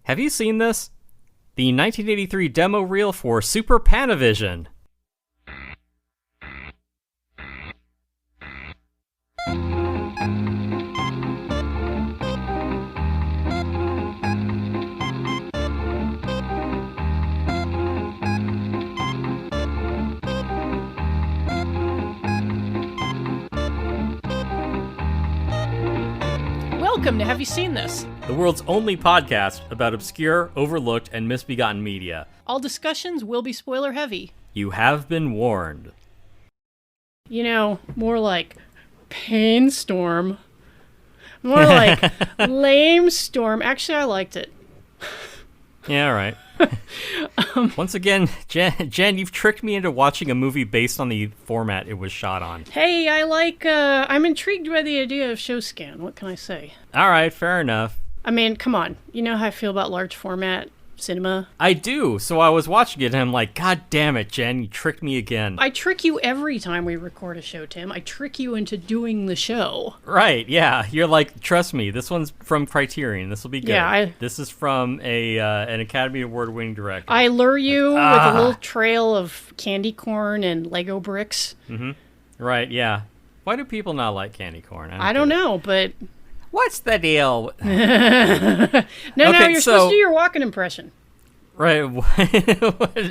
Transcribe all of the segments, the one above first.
Have you seen this? The 1983 demo reel for Super Panavision. Welcome to Have You Seen This? The world's only podcast about obscure, overlooked, and misbegotten media. All discussions will be spoiler heavy. You have been warned. You know, more like Painstorm. More like Lame Storm. Actually, I liked it. Yeah, all right. Once again, Jen, you've tricked me into watching a movie based on the format it was shot on. Hey, I'm intrigued by the idea of show scan. What can I say? All right, fair enough. I mean, come on. You know how I feel about large format cinema? I do. So I was watching it and I'm like, God damn it, Jen, you tricked me again. I trick you every time we record a show, Tim. I trick you into doing the show. Right, yeah. You're like, trust me, this one's from Criterion. This will be good. Yeah, this is from an Academy Award winning director. I lure you with a little trail of candy corn and Lego bricks. Mm-hmm. Right, yeah. Why do people not like candy corn? I don't know, but... What's the deal? No, you're supposed to do your Walken impression. Right.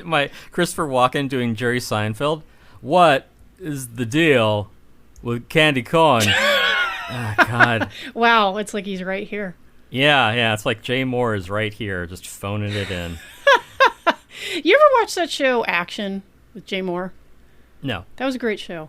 My Christopher Walken doing Jerry Seinfeld. What is the deal with candy corn? Oh, God. Wow, it's like he's right here. Yeah, it's like Jay Moore is right here, just phoning it in. You ever watch that show, Action, with Jay Moore? No. That was a great show.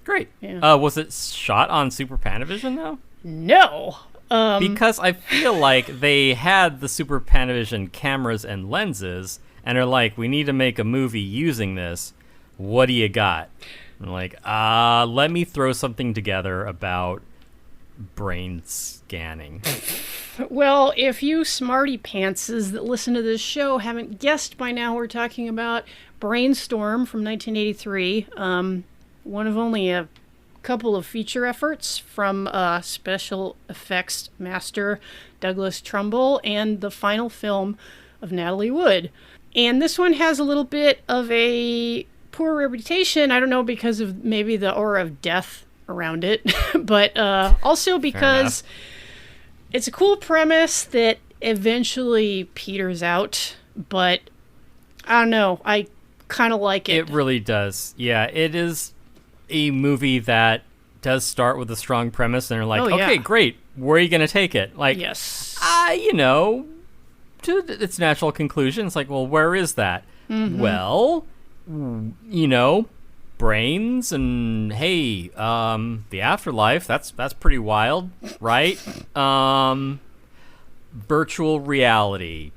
Great. Yeah. Was it shot on Super Panavision, though? No. Because I feel like they had the Super Panavision cameras and lenses, and are like, we need to make a movie using this. What do you got? I'm like, let me throw something together about brain scanning. Well, if you smarty pantses that listen to this show haven't guessed by now, we're talking about Brainstorm from 1983. One of only a couple of feature efforts from special effects master Douglas Trumbull and the final film of Natalie Wood. And this one has a little bit of a poor reputation, I don't know, because of maybe the aura of death around it, but also because it's a cool premise that eventually peters out, but I don't know, I kind of like it. It really does. Yeah, it is a movie that does start with a strong premise, and they're like, okay, great, where are you going to take it? Like, yes. To its natural conclusion, it's like, well, where is that? Mm-hmm. Well, brains, and hey, the afterlife, that's pretty wild, right? Virtual reality.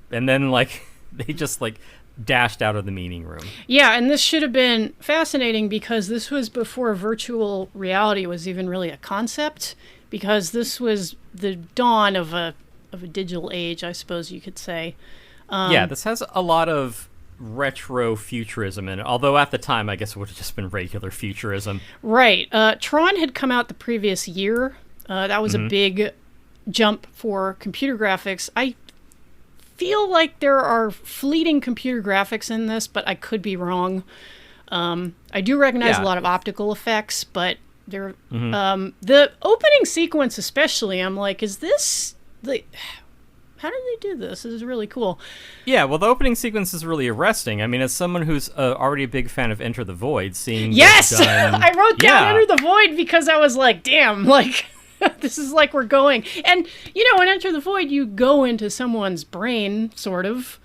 And then, like, they just, like, dashed out of the meeting room. Yeah, and this should have been fascinating because this was before virtual reality was even really a concept, because this was the dawn of a digital age, I suppose you could say. This has a lot of retro futurism in it, although at the time I guess it would have just been regular futurism. Right. Tron had come out the previous year. That was a big jump for computer graphics. I feel like there are fleeting computer graphics in this, but I could be wrong. I do recognize a lot of optical effects, but they're the opening sequence especially, I'm like, is this how did they do this? This is really cool. Yeah, well, the opening sequence is really arresting. I mean, as someone who's already a big fan of Enter the Void, seeing yes, this done, I wrote down Enter the Void because I was like, damn, like this is like we're going. And, in Enter the Void, you go into someone's brain, sort of.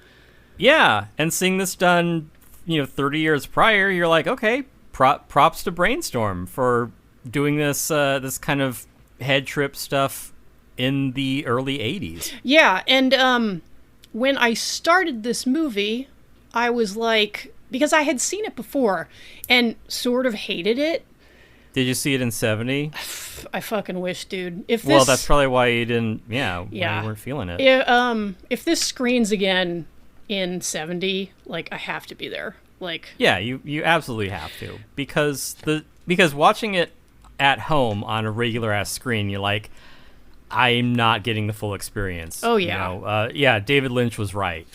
Yeah, and seeing this done, 30 years prior, you're like, okay, props to Brainstorm for doing this this kind of head trip stuff in the early 80s. Yeah, and when I started this movie, I was like, because I had seen it before and sort of hated it. Did you see it in 70? I fucking wish, dude. Well, that's probably why you didn't, why you weren't feeling it. If this screens again in 70, like, I have to be there. Like, yeah, you absolutely have to, because watching it at home on a regular ass screen, you're like, I'm not getting the full experience. Oh, yeah. Yeah, David Lynch was right.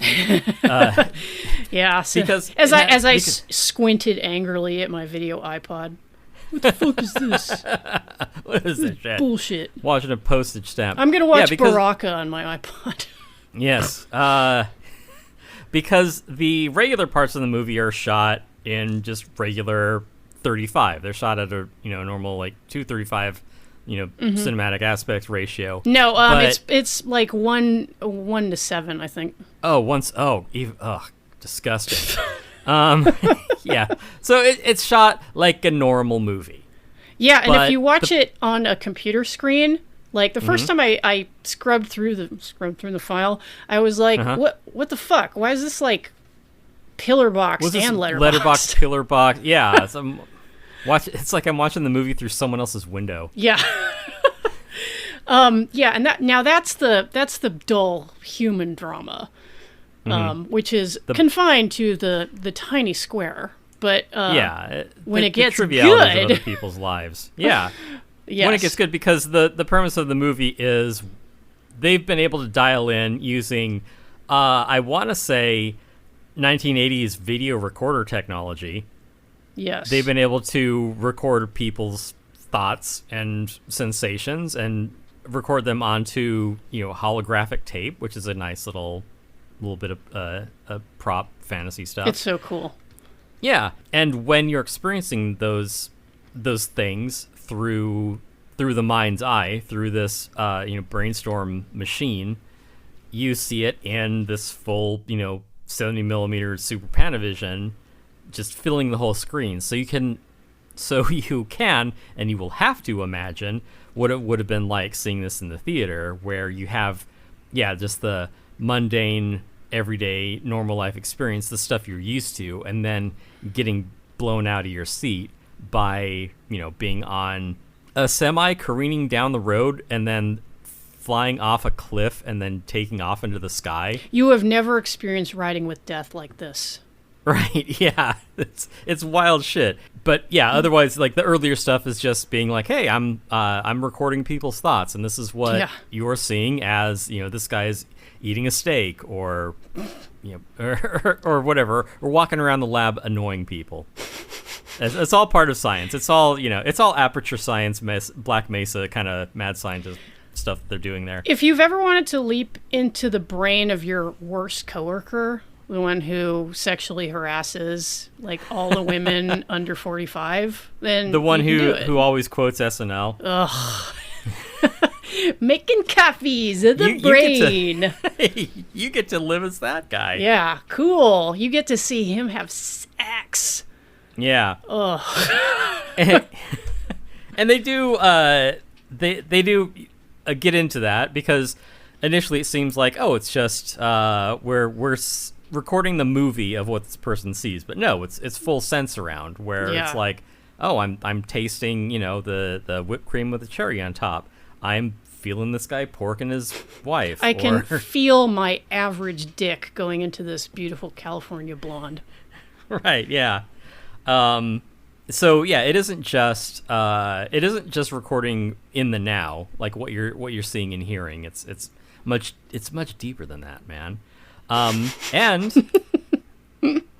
Yeah, so because as I squinted angrily at my video iPod. What the fuck is this? What is this shit? Bullshit. Watching a postage stamp. I'm going to watch Baraka on my iPod. Yes. Because the regular parts of the movie are shot in just regular 35. They're shot at a normal like 2:35 cinematic aspect ratio. No, it's like 1 to 7, I think. Disgusting. Yeah. So it's shot like a normal movie. Yeah, and if you watch it on a computer screen, like the first time I scrubbed through the file, I was like, what the fuck? Why is this like pillar box and letterbox? Pillar box. Yeah. It's like I'm watching the movie through someone else's window. Yeah. Yeah, and that's the dull human drama. Which is confined to the tiny square, but when it gets trivialities good, of other people's lives, yes. When it gets good, because the premise of the movie is they've been able to dial in using, I want to say, 1980s video recorder technology. Yes, they've been able to record people's thoughts and sensations and record them onto holographic tape, which is a nice little bit of prop fantasy stuff. It's so cool. Yeah, and when you're experiencing those things through the mind's eye, through this Brainstorm machine, you see it in this full 70 millimeter Super Panavision, just filling the whole screen. So you can and you will have to imagine what it would have been like seeing this in the theater, where you have just the mundane, everyday, normal life experience, the stuff you're used to, and then getting blown out of your seat by being on a semi careening down the road and then flying off a cliff and then taking off into the sky. You have never experienced riding with death like this. Right, yeah. It's wild shit. But yeah, otherwise, like, the earlier stuff is just being like, hey, I'm recording people's thoughts, and this is what you're seeing as, this guy's eating a steak, or or whatever, or walking around the lab annoying people. It's all part of science. It's all it's all aperture science, Black Mesa kind of mad scientist stuff they're doing there. If you've ever wanted to leap into the brain of your worst coworker, the one who sexually harasses like all the women under 45, then the one who always quotes SNL. Ugh. Making copies of the brain. You get to live as that guy. Yeah, cool. You get to see him have sex. Yeah. Ugh. And they do they do get into that, because initially it seems like, oh, it's just we're recording the movie of what this person sees, but no, it's full sense around, where it's like, oh, I'm tasting the whipped cream with the cherry on top. I'm feeling this guy porking his wife. I can feel my average dick going into this beautiful California blonde. Right, yeah. So yeah, it isn't just recording in the now, like what you're seeing and hearing. It's much deeper than that, man. And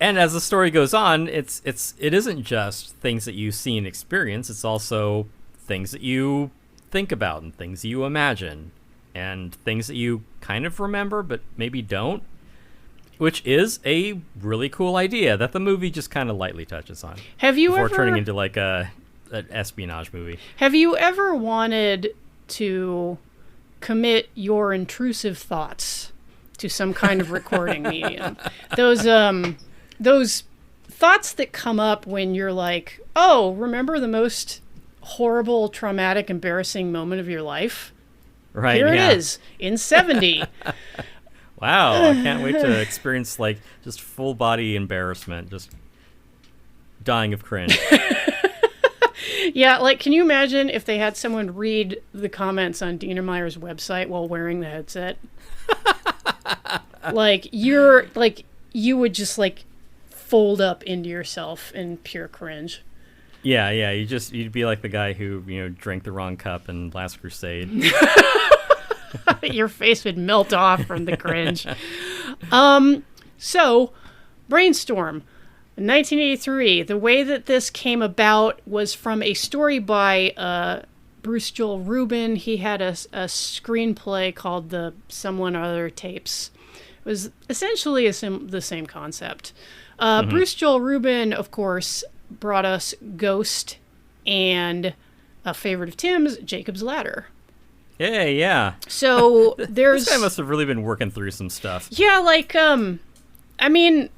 as the story goes on, it isn't just things that you see and experience. It's also things that you think about and things that you imagine and things that you kind of remember but maybe don't, which is a really cool idea that the movie just kind of lightly touches on. Have you before ever turning into like an espionage movie? Have you ever wanted to commit your intrusive thoughts to some kind of recording medium? Those thoughts that come up when you're like, oh, remember the most horrible, traumatic, embarrassing moment of your life? Right. Here it is in 70. Wow, I can't wait to experience like just full body embarrassment, just dying of cringe. Yeah, like, can you imagine if they had someone read the comments on Dina Meyer's website while wearing the headset? You would just like fold up into yourself in pure cringe. Yeah, you'd be like the guy who drank the wrong cup in Last Crusade. Your face would melt off from the cringe. So, Brainstorm. In 1983, the way that this came about was from a story by Bruce Joel Rubin. He had a screenplay called the Someone Other Tapes. It was essentially the same concept. Bruce Joel Rubin, of course, brought us Ghost and a favorite of Tim's, Jacob's Ladder. Yeah. So there's... This guy must have really been working through some stuff. Yeah, like, I mean,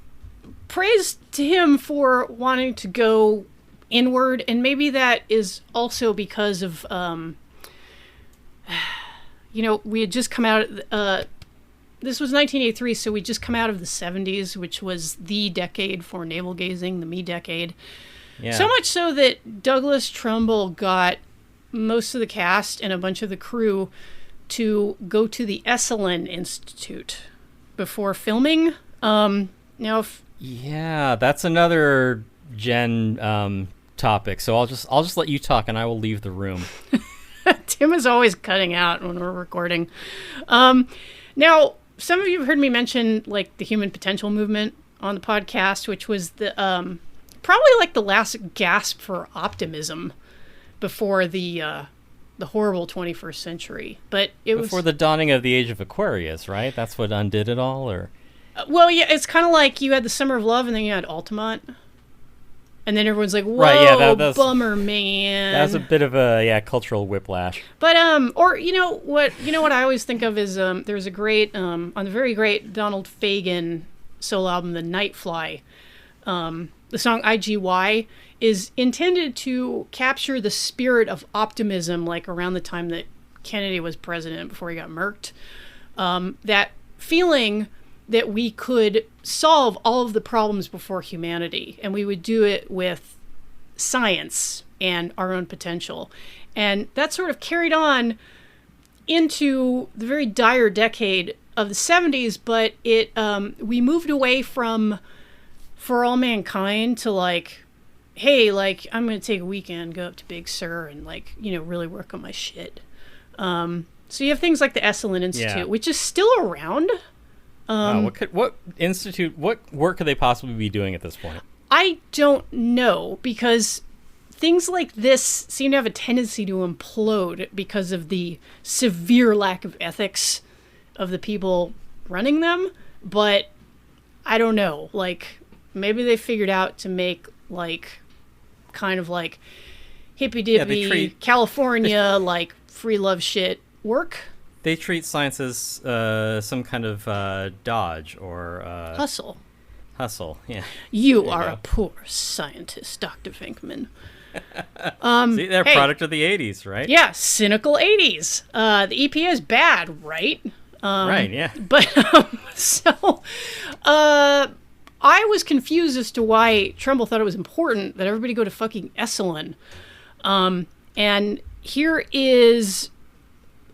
praise to him for wanting to go inward, and maybe that is also because of, we had just come out... this was 1983, so we'd just come out of the 70s, which was the decade for navel gazing, the me decade. Yeah. So much so that Douglas Trumbull got most of the cast and a bunch of the crew to go to the Esalen Institute before filming. Yeah, that's another Jen topic. So I'll just let you talk, and I will leave the room. Tim is always cutting out when we're recording. Now, some of you have heard me mention like the human potential movement on the podcast, which was the probably like the last gasp for optimism before the horrible 21st century. But it was before the dawning of the age of Aquarius, right? That's what undid it all, or well, yeah, it's kind of like you had the Summer of Love, and then you had Altamont, and then everyone's like, "Whoa, right, yeah, that's, bummer, man." That was a bit of a cultural whiplash. But or you know what I always think of is there's a great on the very great Donald Fagen solo album, The Nightfly. The song IGY is intended to capture the spirit of optimism, like around the time that Kennedy was president before he got murked. That feeling that we could solve all of the problems before humanity, and we would do it with science and our own potential. And that sort of carried on into the very dire decade of the 70s, but it we moved away from For All Mankind to like, hey, like, I'm going to take a weekend, go up to Big Sur and like, really work on my shit. So you have things like the Esalen Institute, which is still around. What work could they possibly be doing at this point? I don't know, because things like this seem to have a tendency to implode because of the severe lack of ethics of the people running them. But I don't know, like, maybe they figured out to make like kind of like hippy dippy California like free love shit work. They treat science as some kind of dodge or hustle. Yeah. You are a poor scientist, Dr. Venkman. See, they're a product of the 80s, right? Yeah, cynical 80s. The EPA is bad, right? Right, yeah. But I was confused as to why Trumbull thought it was important that everybody go to fucking Esalen. And here is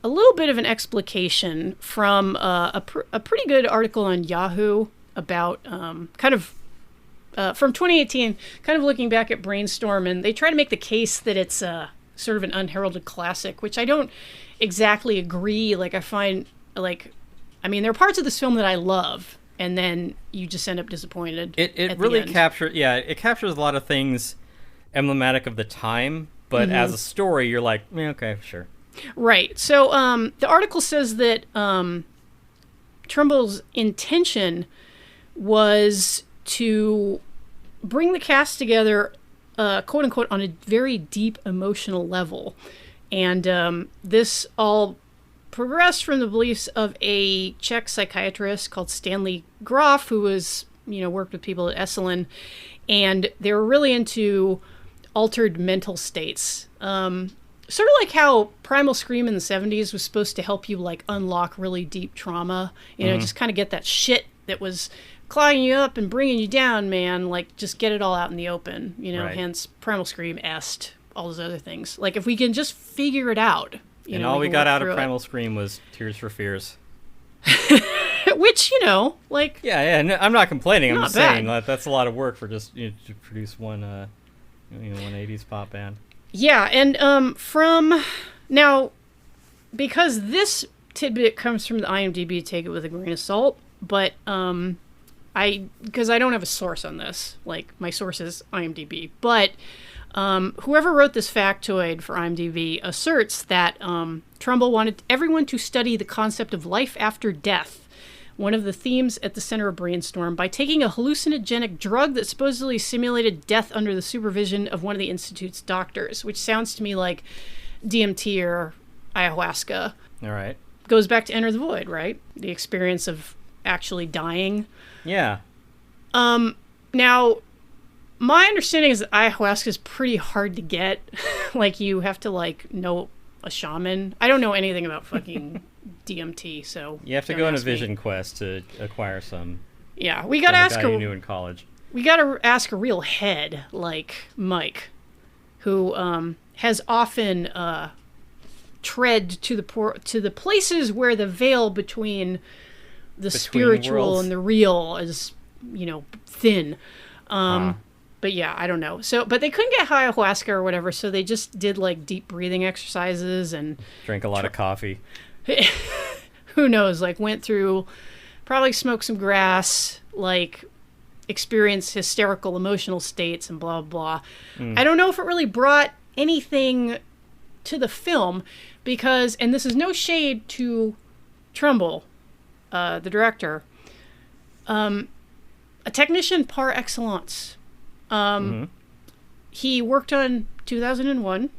a little bit of an explication from a pretty good article on Yahoo about from 2018, kind of looking back at Brainstorm, and they try to make the case that it's sort of an unheralded classic, which I don't exactly agree. Like, I find, like, I mean, there are parts of this film that I love, and then you just end up disappointed. It really captures, it captures a lot of things emblematic of the time, but as a story, you're like, okay, sure. Right. So the article says that Trumbull's intention was to bring the cast together, quote unquote, on a very deep emotional level. And this all progressed from the beliefs of a Czech psychiatrist called Stanley Grof, who was, worked with people at Esalen. And they were really into altered mental states. Sort of like how Primal Scream in the 70s was supposed to help you like unlock really deep trauma, just kind of get that shit that was clawing you up and bringing you down, man, like just get it all out in the open, right. Hence Primal Scream, Est, all those other things. Like if we can just figure it out. And all we got out of Primal Scream was Tears for Fears. Which, like... Yeah, no, I'm not complaining. I'm just saying that's a lot of work for just to produce one 80s pop band. Yeah, and from now, because this tidbit comes from the IMDb. Take it with a grain of salt. But because I don't have a source on this, like my source is IMDb. But whoever wrote this factoid for IMDb asserts that Trumbull wanted everyone to study the concept of life after death, one of the themes at the center of Brainstorm, by taking a hallucinogenic drug that supposedly simulated death under the supervision of one of the Institute's doctors, which sounds to me like DMT or ayahuasca. All right. Goes back to Enter the Void, right? The experience of actually dying. Yeah. Now, my understanding is that ayahuasca is pretty hard to get. Like, you have to, like, know a shaman. I don't know anything about fucking DMT, so... You have to go on a vision quest to acquire some. Yeah, we gotta ask a guy you knew in college. We gotta ask a real head, like Mike, who has often tread to the places where the veil between the spiritual worlds. And the real is, thin. But yeah, I don't know. So, but they couldn't get ayahuasca or whatever, so they just did like deep breathing exercises and drank a lot of coffee. Who knows? Like went through, probably smoked some grass, like experienced hysterical emotional states and blah blah. I don't know if it really brought anything to the film because, and this is no shade to Trumbull, the director, a technician par excellence. He worked on 2001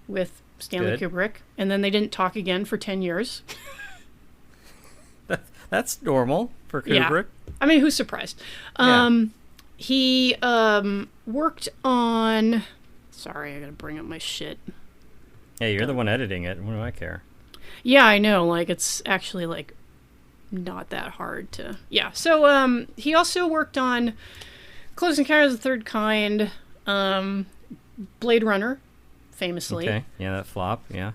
with Stanley Kubrick, and then they didn't talk again for 10 years. That's normal for Kubrick. Yeah. I mean, who's surprised? He worked on... Sorry, I gotta bring up my shit. Hey, you're the one editing it. What do I care? Yeah, I know. Like, it's actually, like, not that hard to... Yeah, so he also worked on Close Encounters of the Third Kind, Blade Runner, famously. Okay, yeah, that flop, yeah.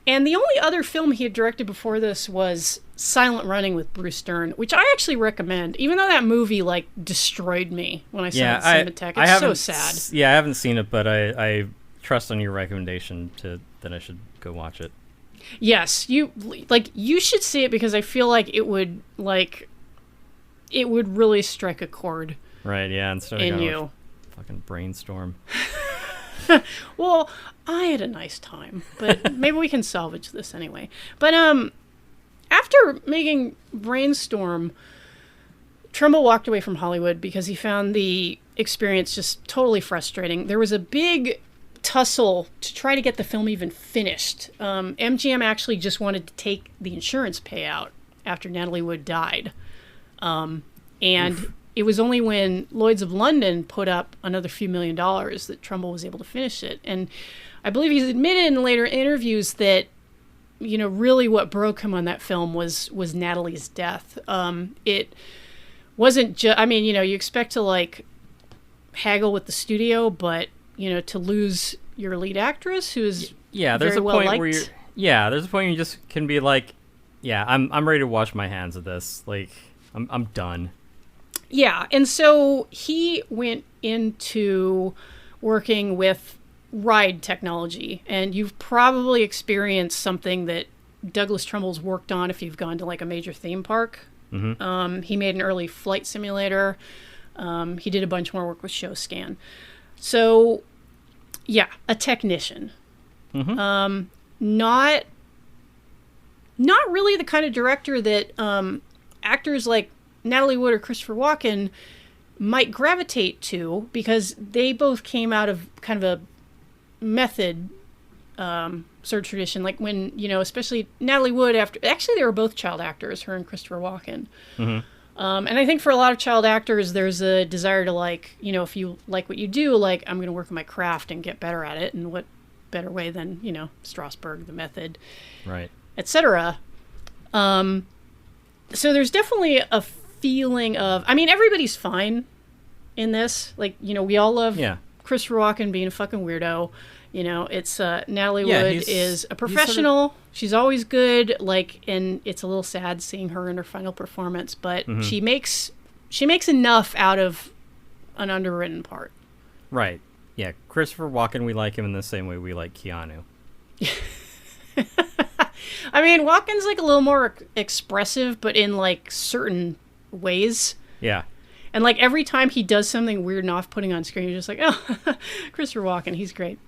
And the only other film he had directed before this was Silent Running with Bruce Dern, which I actually recommend, even though that movie, like, destroyed me when I saw it at Cinematheque. It's so sad. Yeah, I haven't seen it, but I trust on your recommendation that I should go watch it. Yes, you should see it because I feel like it would really strike a chord. Right, yeah, instead of in going you. Fucking Brainstorm. Well, I had a nice time, but maybe we can salvage this anyway. But after making Brainstorm, Trumbull walked away from Hollywood because he found the experience just totally frustrating. There was a big tussle to try to get the film even finished. MGM actually just wanted to take the insurance payout after Natalie Wood died. And it was only when Lloyd's of London put up another few $1 million that Trumbull was able to finish it. And I believe he's admitted in later interviews that, really what broke him on that film was Natalie's death. It wasn't just, you expect to like haggle with the studio, but, to lose your lead actress who's there's a point where there's a point where you just can be like, I'm ready to wash my hands of this. Like, I'm done. Yeah, and so he went into working with ride technology, and you've probably experienced something that Douglas Trumbull's worked on if you've gone to like a major theme park. Mm-hmm. He made an early flight simulator. He did a bunch more work with ShowScan. So, yeah, a technician. Mm-hmm. Not really the kind of director that actors like Natalie Wood or Christopher Walken might gravitate to, because they both came out of kind of a method sort of tradition. Like when, especially Natalie Wood, actually they were both child actors, her and Christopher Walken. Mm-hmm. And I think for a lot of child actors, there's a desire to like, if you like what you do, like I'm going to work on my craft and get better at it. And what better way than, Strasberg, the method, right, etc. So there's definitely a feeling of, everybody's fine in this. Like, we all love Christopher Walken being a fucking weirdo. It's Natalie Wood is a professional. She's always good. Like, and it's a little sad seeing her in her final performance, but she makes enough out of an underwritten part. Right. Yeah. Christopher Walken, we like him in the same way we like Keanu. I mean, Walken's like a little more expressive, but in like certain ways. Yeah. And like every time he does something weird and off-putting on screen, you're just like, oh, Christopher Walken, he's great.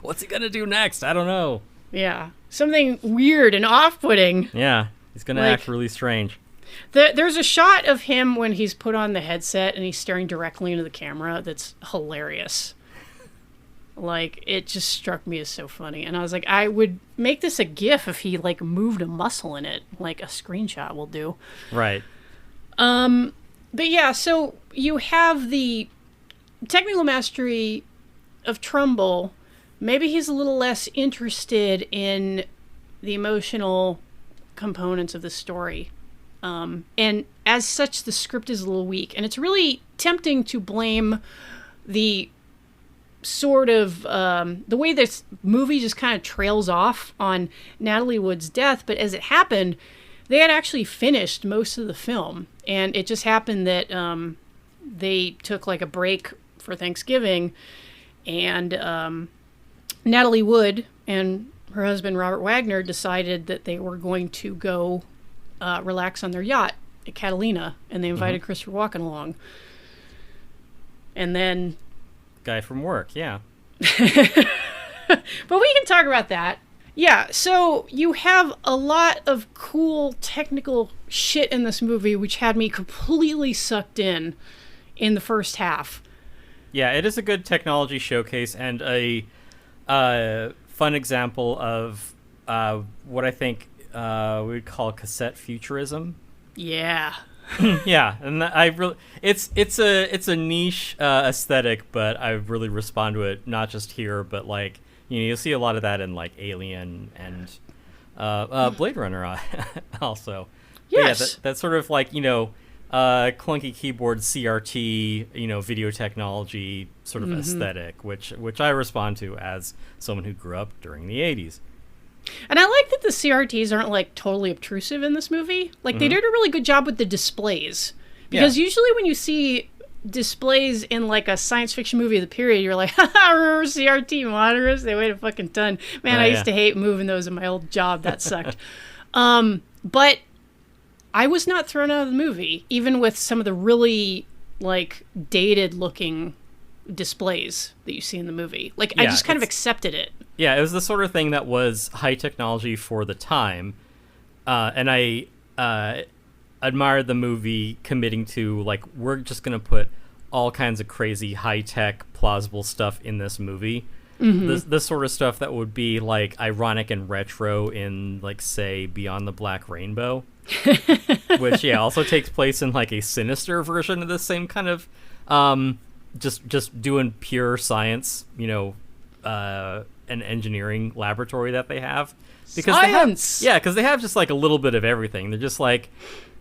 What's he gonna do next? I don't know. Yeah, something weird and off-putting. Yeah, he's gonna act really strange. There's a shot of him when he's put on the headset and he's staring directly into the camera that's hilarious. Like, it just struck me as so funny. And I was like, I would make this a GIF if he, like, moved a muscle in it. Like, a screenshot will do. Right. But yeah, so you have the technical mastery of Trumbull. Maybe he's a little less interested in the emotional components of the story. And as such, the script is a little weak. And it's really tempting to blame the sort of the way this movie just kind of trails off on Natalie Wood's death. But as it happened, they had actually finished most of the film. And it just happened that they took like a break for Thanksgiving. And Natalie Wood and her husband Robert Wagner decided that they were going to go relax on their yacht at Catalina, and they invited Christopher Walken along. And then guy from work, yeah. But we can talk about that. Yeah, so you have a lot of cool technical shit in this movie, which had me completely sucked in the first half. Yeah, it is a good technology showcase and a fun example of what I think we would call cassette futurism. Yeah. Yeah, and it's a niche aesthetic, but I really respond to it not just here, but like you'll see a lot of that in like Alien and Blade Runner also. Yes. Yeah, that sort of like clunky keyboard CRT video technology sort of aesthetic, which I respond to as someone who grew up during the 80s. And I like that the CRTs aren't like totally obtrusive in this movie. Like they did a really good job with the displays. Because usually when you see displays in like a science fiction movie of the period, you're like, haha, remember CRT monitors? They weighed a fucking ton. Man, I used to hate moving those in my old job. That sucked. But I was not thrown out of the movie, even with some of the really like dated looking displays that you see in the movie. Like I just kind of accepted it. Yeah, it was the sort of thing that was high technology for the time, and I admired the movie committing to like, we're just gonna put all kinds of crazy high tech plausible stuff in this movie. This sort of stuff that would be like ironic and retro in like say Beyond the Black Rainbow. Which also takes place in like a sinister version of the same kind of just doing pure science, an engineering laboratory that they have. Because science! Because they have just like a little bit of everything. They're just like,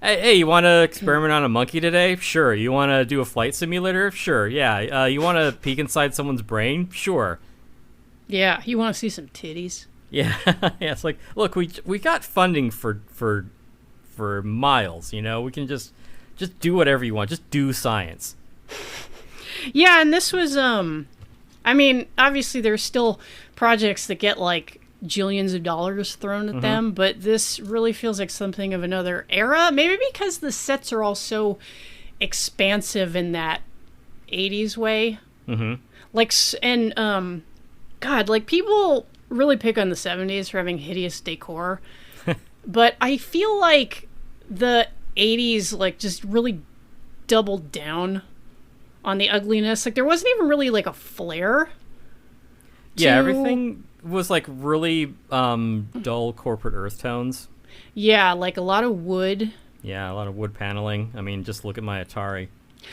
hey, you want to experiment on a monkey today? Sure. You want to do a flight simulator? Sure. Yeah. You want to peek inside someone's brain? Sure. Yeah. You want to see some titties? Yeah. Yeah. It's like, look, we got funding for miles, we can just do whatever you want. Just do science. Yeah, and this was I mean, obviously there's still projects that get like jillions of dollars thrown at them, but this really feels like something of another era. Maybe because the sets are all so expansive in that 80s way. Like, and God, like people really pick on the 70s for having hideous decor. But I feel like the 80s like just really doubled down on the ugliness. Like there wasn't even really like a flair. Yeah, everything was like really dull corporate earth tones. Yeah, like a lot of wood. Yeah, a lot of wood paneling. I mean, just look at my Atari.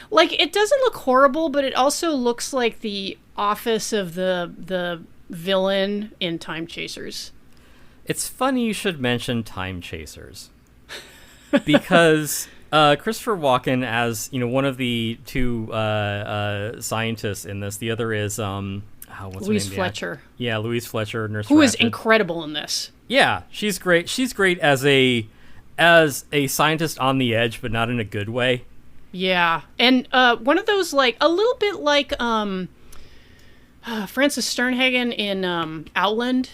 Like it doesn't look horrible, but it also looks like the office of the villain in Time Chasers. It's funny you should mention Time Chasers, because Christopher Walken as one of the two scientists in this. The other is what's Louise her name? Fletcher. Yeah, Louise Fletcher, Nurse who Ratched. is incredible in this. Yeah, she's great. She's great as a scientist on the edge, but not in a good way. Yeah, and one of those like a little bit like Frances Sternhagen in Outland.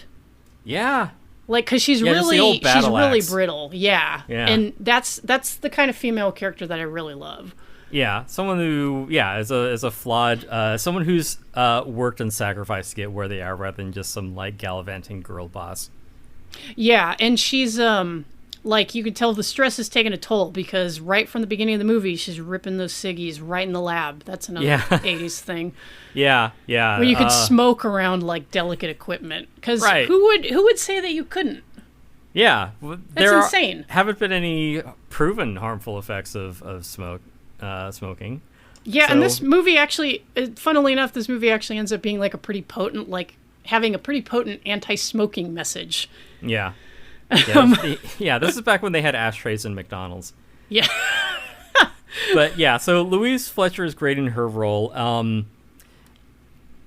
Yeah. Like, because she's Yeah, just the old really battle axe. brittle. Yeah. Yeah. And that's the kind of female character that I really love. Yeah, someone who, is a flawed, someone who's worked and sacrificed to get where they are, rather than just some like gallivanting girl boss. Yeah, and she's like, you could tell the stress is taking a toll, because right from the beginning of the movie, she's ripping those ciggies right in the lab. That's another 80s thing. Yeah. Where you could smoke around like delicate equipment. Because Right. who would say that you couldn't? Yeah, That's insane. Haven't been any proven harmful effects of smoking. Yeah, So- and this movie actually, funnily enough, this movie actually ends up being like a pretty potent, like having a pretty potent anti-smoking message. Yeah. This is back when they had ashtrays in McDonald's. Yeah. But yeah, so Louise Fletcher is great in her role.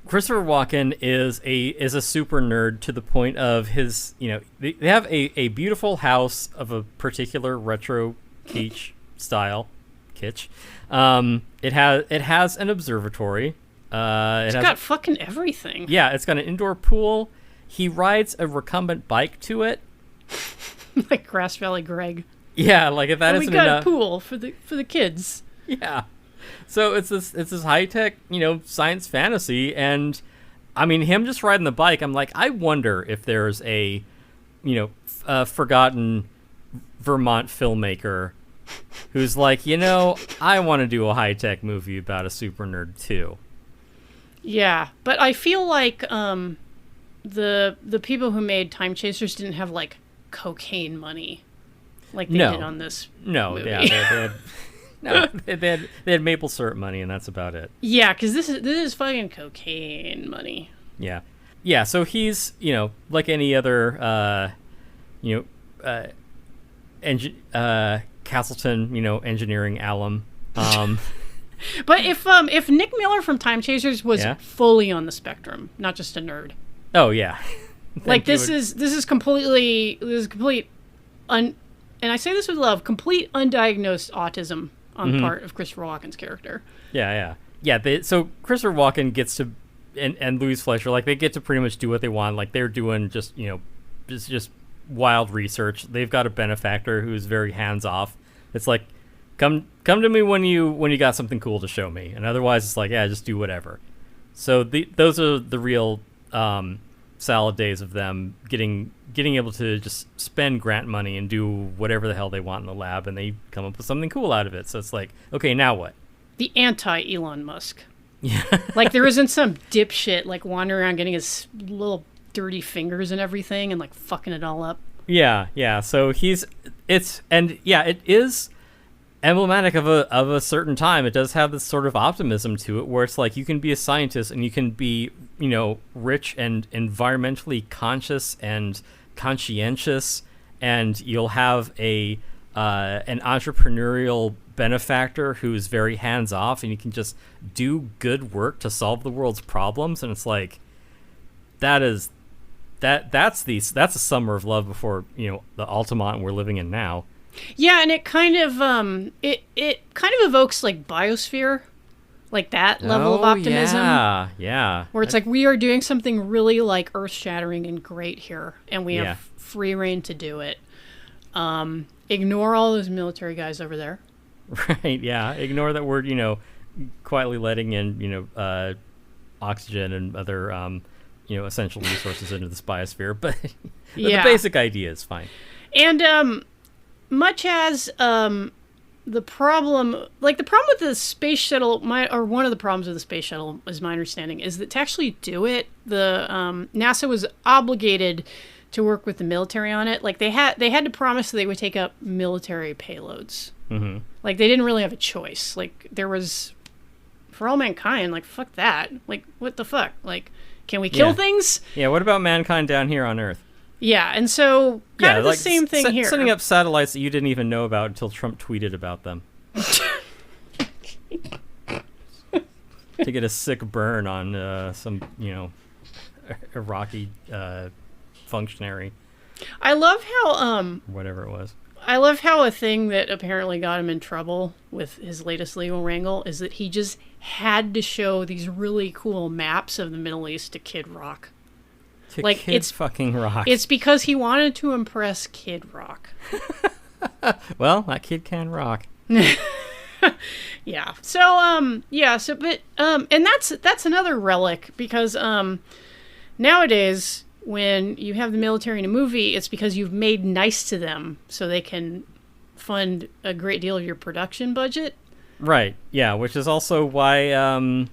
Christopher Walken is a super nerd to the point of his, they have a beautiful house of a particular retro kitsch style. Kitsch. It has an observatory. It's got fucking everything. Yeah, it's got an indoor pool. He rides a recumbent bike to it. Like Grass Valley Greg. Yeah, like if that we isn't got enough. a pool for the kids. Yeah. So it's this high tech, science fantasy, and I mean him just riding the bike. I'm like, I wonder if there's a forgotten Vermont filmmaker who's like, I want to do a high tech movie about a super nerd too. Yeah, but I feel like the people who made Time Chasers didn't have like cocaine money like they did on this movie. They had maple syrup money, and that's about it. Yeah, because this is fucking cocaine money. Yeah. So he's like any other Castleton engineering alum. But if Nick Miller from Time Chasers was fully on the spectrum, not just a nerd. Oh yeah. Like this is complete and I say this with love, complete undiagnosed autism on the part of Christopher Walken's character. Yeah. So Christopher Walken gets to, and Louise Fletcher, like they get to pretty much do what they want. Like they're doing just just wild research. They've got a benefactor who's very hands off. It's like, come to me when you got something cool to show me, and otherwise it's like, just do whatever. So those are the real salad days of them getting able to just spend grant money and do whatever the hell they want in the lab, and they come up with something cool out of it. So it's like, okay, now what? The anti-Elon Musk. Yeah. Like there isn't some dipshit like wandering around getting his little dirty fingers and everything and like fucking it all up. Yeah. So it is emblematic of a certain time. It does have this sort of optimism to it, where it's like you can be a scientist and you can be rich and environmentally conscious and conscientious, and you'll have an entrepreneurial benefactor who's very hands off, and you can just do good work to solve the world's problems. And it's like that's a summer of love before the Altamont we're living in now. Yeah, and it kind of it kind of evokes like Biosphere, like that level of optimism. Yeah. Where it's like we are doing something really like earth-shattering and great here, and we have free reign to do it. Ignore all those military guys over there. Right. Yeah. Ignore that we're quietly letting in oxygen and other essential resources into the biosphere, but the basic idea is fine. And much as the problem with the space shuttle, one of the problems with the space shuttle, is my understanding, is that to actually do it, the NASA was obligated to work with the military on it. Like they had to promise that they would take up military payloads. Mm-hmm. Like they didn't really have a choice. Like there was, for all mankind, like fuck that. Like what the fuck? Like can we kill things? Yeah. What about mankind down here on Earth? Yeah, and so kind of the same thing here. Setting up satellites that you didn't even know about until Trump tweeted about them. To get a sick burn on some, Iraqi functionary. I love how whatever it was. I love how a thing that apparently got him in trouble with his latest legal wrangle is that he just had to show these really cool maps of the Middle East to Kid Rock. Like Kid fucking Rock. It's because he wanted to impress Kid Rock. Well, that kid can rock. Yeah. So and that's another relic because nowadays when you have the military in a movie, it's because you've made nice to them so they can fund a great deal of your production budget. Right. Yeah, which is also why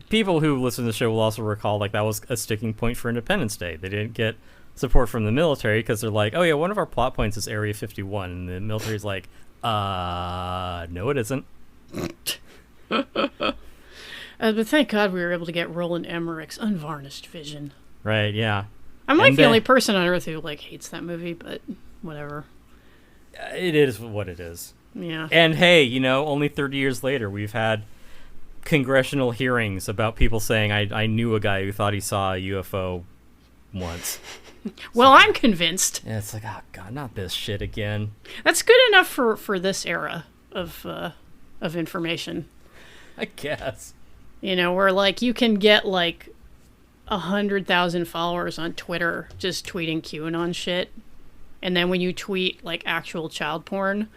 people who listen to the show will also recall like that was a sticking point for Independence Day. They didn't get support from the military because they're like, oh yeah, one of our plot points is Area 51, and the military's like, no it isn't. But thank God we were able to get Roland Emmerich's unvarnished vision. Right, yeah. I'm like the only person on earth who like hates that movie, but whatever. It is what it is. Yeah. And hey, only 30 years later, we've had congressional hearings about people saying, I knew a guy who thought he saw a UFO once. Well, I'm convinced. Yeah, it's like, oh God, not this shit again. That's good enough for this era of information. I guess. Where like you can get like 100,000 followers on Twitter just tweeting QAnon shit, and then when you tweet like actual child porn,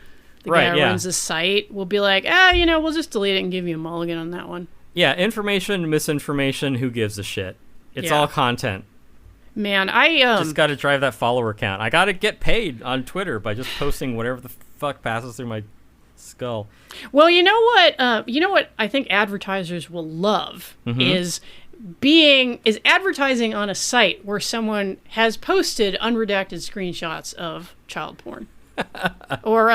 the guy who runs the site will be like, we'll just delete it and give you a mulligan on that one. Yeah, information, misinformation, who gives a shit? It's all content. Man, I just got to drive that follower count. I got to get paid on Twitter by just posting whatever the fuck passes through my skull. Well, you know what I think advertisers will love is advertising on a site where someone has posted unredacted screenshots of child porn. Or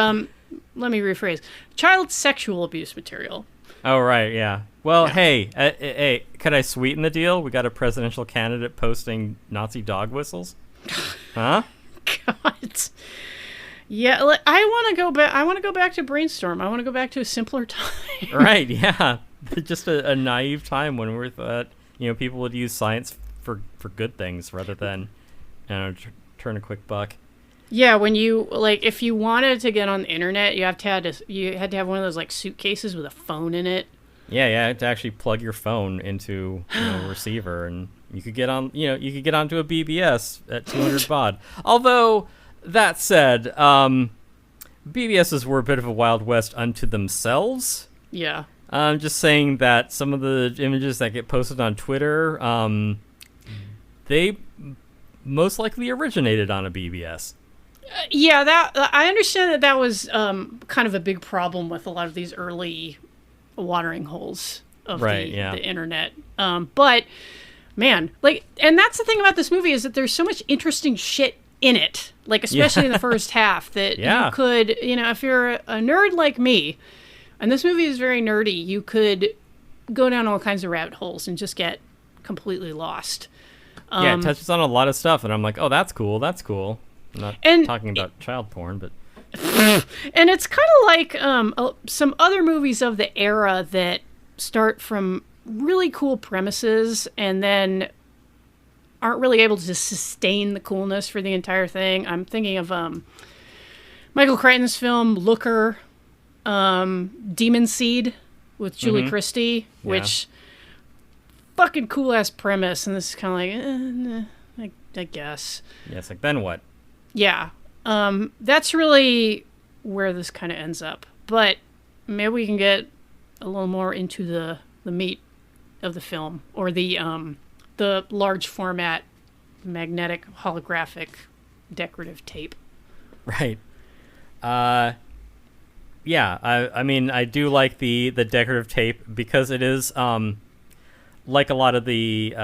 let me rephrase, child sexual abuse material. Oh, right, yeah. Well, hey, could I sweeten the deal? We got a presidential candidate posting Nazi dog whistles. Huh? God. Yeah, I want to go back. I want to go back to Brainstorm. I want to go back to a simpler time. Right, yeah. Just a naive time when we thought, people would use science for good things rather than, turn a quick buck. Yeah, when you if you wanted to get on the internet, you had to have one of those like suitcases with a phone in it. Yeah, to actually plug your phone into a receiver, and you could get on. You could get onto a BBS at 200 baud. Although that said, BBSs were a bit of a Wild West unto themselves. Yeah. I'm just saying that some of the images that get posted on Twitter, they most likely originated on a BBS. Yeah, that I understand that was kind of a big problem with a lot of these early watering holes of the internet. But man, and that's the thing about this movie is that there's so much interesting shit in it, especially in the first half that you could, if you're a nerd like me, and this movie is very nerdy, you could go down all kinds of rabbit holes and just get completely lost. It touches on a lot of stuff, and I'm like, oh, that's cool. I'm not talking about child porn, but... And it's kind of like some other movies of the era that start from really cool premises and then aren't really able to sustain the coolness for the entire thing. I'm thinking of Michael Crichton's film Looker, Demon Seed with Julie Christie, which fucking cool ass premise, and this is kind of like, I guess. Yeah, it's like, then what? Yeah. That's really where this kind of ends up. But maybe we can get a little more into the meat of the film, or the large format magnetic holographic decorative tape. Right. Yeah, I mean, I do like the decorative tape because it is, like a lot of the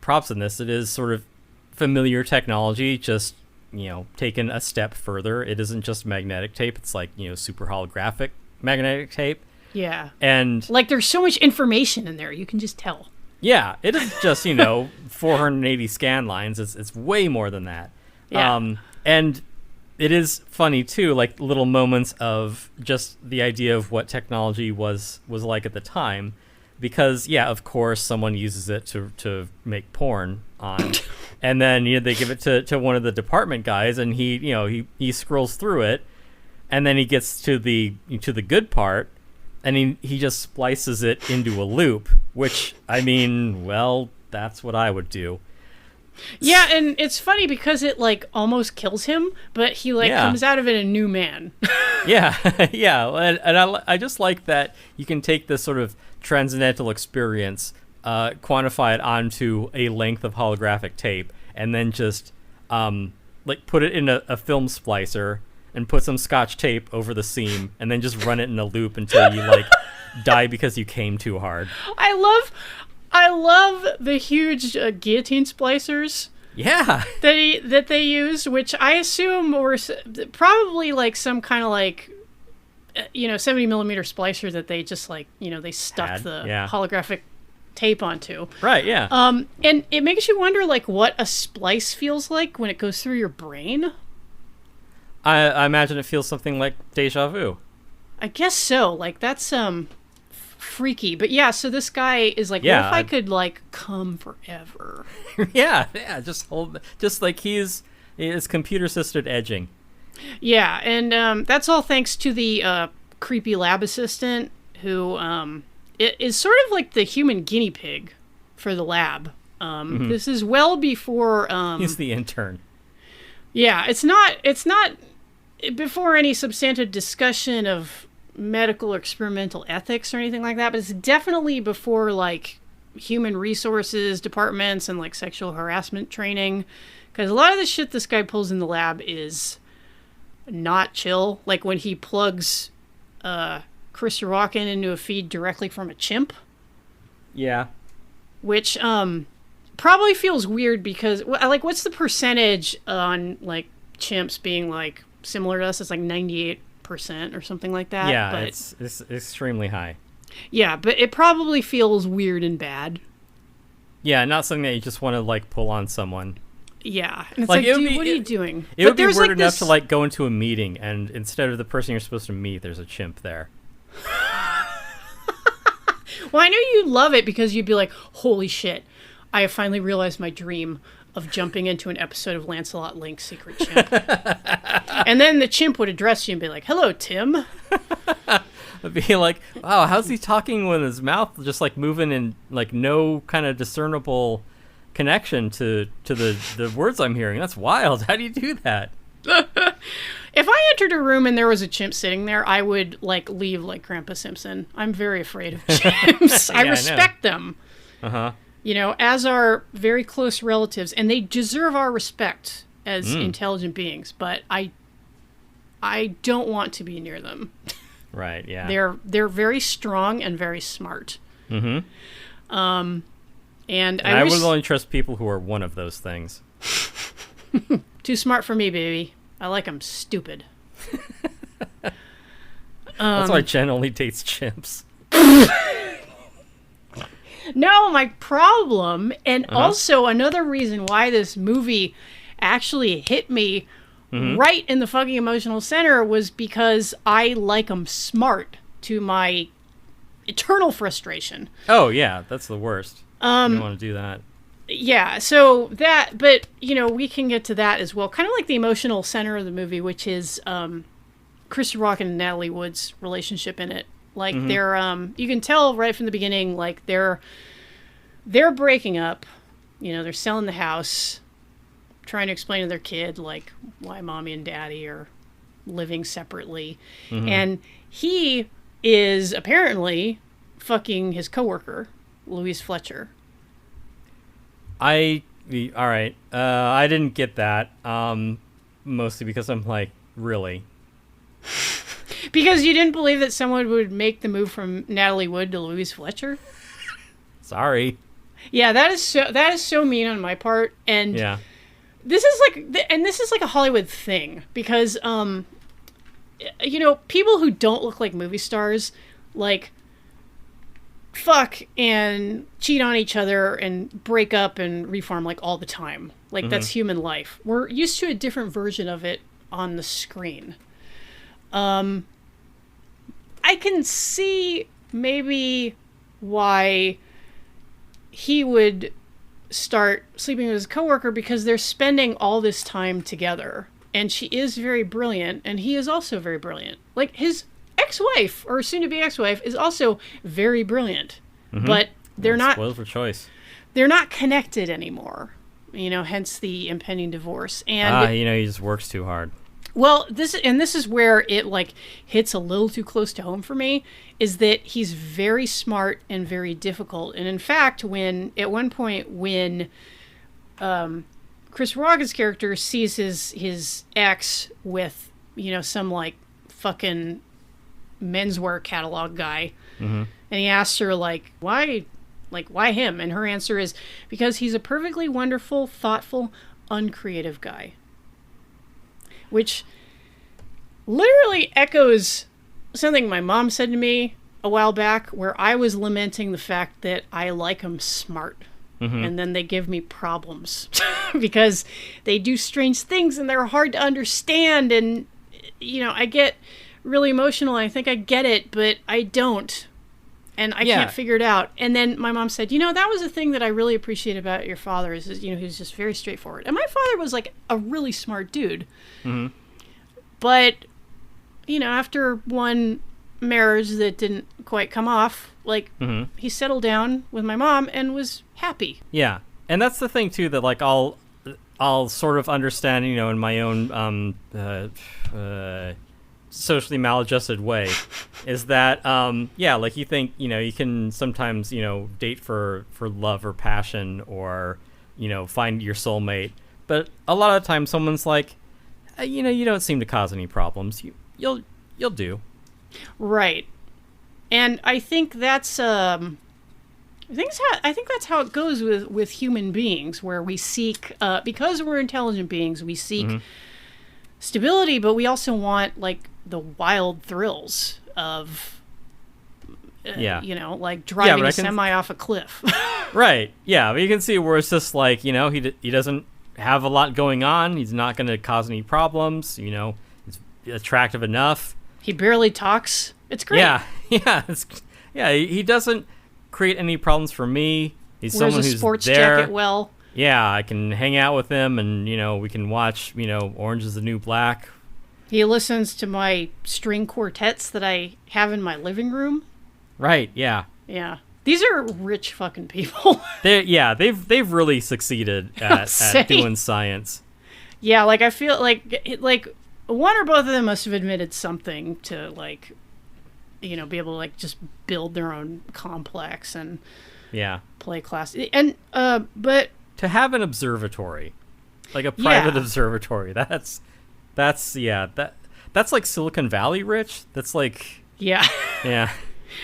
props in this, it is sort of familiar technology, just, taken a step further. It isn't just magnetic tape. It's like, super holographic magnetic tape. Yeah. And there's so much information in there, you can just tell. Yeah, it isn't just, 480 scan lines. It's way more than that. Yeah. And it is funny too, like little moments of just the idea of what technology was like at the time, because of course someone uses it to make porn on, and then they give it to one of the department guys, and he scrolls through it, and then he gets to the good part, and he just splices it into a loop, which, I mean, well, that's what I would do. Yeah, and it's funny because it like almost kills him, but he like comes out of it a new man. Yeah, yeah, and I just like that you can take this sort of transcendental experience, quantify it onto a length of holographic tape, and then just like put it in a film splicer and put some scotch tape over the seam, and then just run it in a loop until you like die because you came too hard. I love the huge guillotine splicers. Yeah. That they use, which I assume were probably like some kind of like, 70 millimeter splicer that they just like, they stuck the holographic tape onto. Right, yeah. And it makes you wonder like what a splice feels like when it goes through your brain. I imagine it feels something like deja vu. I guess so. Like that's freaky. But yeah, so this guy is like, what if I could like come forever? yeah, just like he's computer assisted edging. Yeah, and that's all thanks to the creepy lab assistant who it is sort of like the human guinea pig for the lab. This is well before he's the intern. Yeah, it's not before any substantive discussion of medical or experimental ethics or anything like that, but it's definitely before like human resources departments and like sexual harassment training, because a lot of the shit this guy pulls in the lab is not chill. Like when he plugs Chris Walken into a feed directly from a chimp. Yeah. Which probably feels weird because like what's the percentage on like chimps being like similar to us? It's like 98% or something like that. Yeah, but it's extremely high. Yeah, but it probably feels weird and bad. Yeah, not something that you just want to like pull on someone. Yeah, and it's like dude, what are you doing? It would be weird enough to like go into a meeting and instead of the person you're supposed to meet, there's a chimp there. Well, I know you love it because you'd be like, holy shit, I have finally realized my dream of jumping into an episode of Lancelot Link's Secret Chimp. And then the chimp would address you and be like, hello, Tim. I'd be like, wow, how's he talking with his mouth just like moving in like no kind of discernible connection to the words I'm hearing? That's wild. How do you do that? If I entered a room and there was a chimp sitting there, I would like leave like Grandpa Simpson. I'm very afraid of chimps. I respect them. Uh-huh. As our very close relatives, and they deserve our respect as intelligent beings, but I don't want to be near them. Right, yeah. They're very strong and very smart. Mm-hmm. And I would only trust people who are one of those things. Too smart for me, baby. I like them stupid. That's why Jen only dates chimps. No, my problem, and also another reason why this movie actually hit me right in the fucking emotional center was because I like them smart to my eternal frustration. Oh, yeah, that's the worst. You don't want to do that. Yeah, so that, but, we can get to that as well. Kind of like the emotional center of the movie, which is Chris Walken and Natalie Wood's relationship in it. Like, they're, you can tell right from the beginning, like, they're breaking up. They're selling the house, trying to explain to their kid, like, why mommy and daddy are living separately. And he is apparently fucking his coworker, Louise Fletcher. All right. I didn't get that. Mostly because I'm like, really? Because you didn't believe that someone would make the move from Natalie Wood to Louise Fletcher? Sorry. Yeah, that is so mean on my part. And this is like a Hollywood thing because people who don't look like movie stars like fuck and cheat on each other and break up and reform like all the time. Like that's human life. We're used to a different version of it on the screen. I can see maybe why he would start sleeping with his coworker because they're spending all this time together. And she is very brilliant, and he is also very brilliant. Like, his ex-wife, or soon-to-be ex-wife, is also very brilliant. But they're not... spoiled for choice. They're not connected anymore. hence the impending divorce. And he just works too hard. well, this is where it like hits a little too close to home for me, is that he's very smart and very difficult. And in fact, at one point when Chris Walken's character sees his ex with, some like fucking menswear catalog guy, and he asks her why him? And her answer is, because he's a perfectly wonderful, thoughtful, uncreative guy. Which literally echoes something my mom said to me a while back, where I was lamenting the fact that I like them smart. And then they give me problems because they do strange things and they're hard to understand. And, I get really emotional. I think I get it, but I don't. And I can't figure it out. And then my mom said, that was a thing that I really appreciate about your father is, he was just very straightforward. And my father was like a really smart dude. But, after one marriage that didn't quite come off, he settled down with my mom and was happy. Yeah. And that's the thing too, that I'll sort of understand, in my own socially maladjusted way, is that you think, you can sometimes, date for love or passion or, find your soulmate. But a lot of times someone's like, you don't seem to cause any problems. You'll do. Right. And I think that's I think that's how it goes with human beings, where we seek because we're intelligent beings, we seek stability, but we also want the wild thrills of driving a semi off a cliff. Right. Yeah, but you can see where it's just he doesn't have a lot going on. He's not going to cause any problems. He's attractive enough. He barely talks. It's great. Yeah. He doesn't create any problems for me. He's wears someone a who's sports there. jacket well. Yeah, I can hang out with him, and we can watch Orange Is the New Black. He listens to my string quartets that I have in my living room. Right. Yeah. Yeah. These are rich fucking people. They've really succeeded at doing science. Yeah, I feel like one or both of them must have admitted something to be able to just build their own complex and play class. And but to have an observatory, a private observatory, that's like Silicon Valley rich. That's yeah.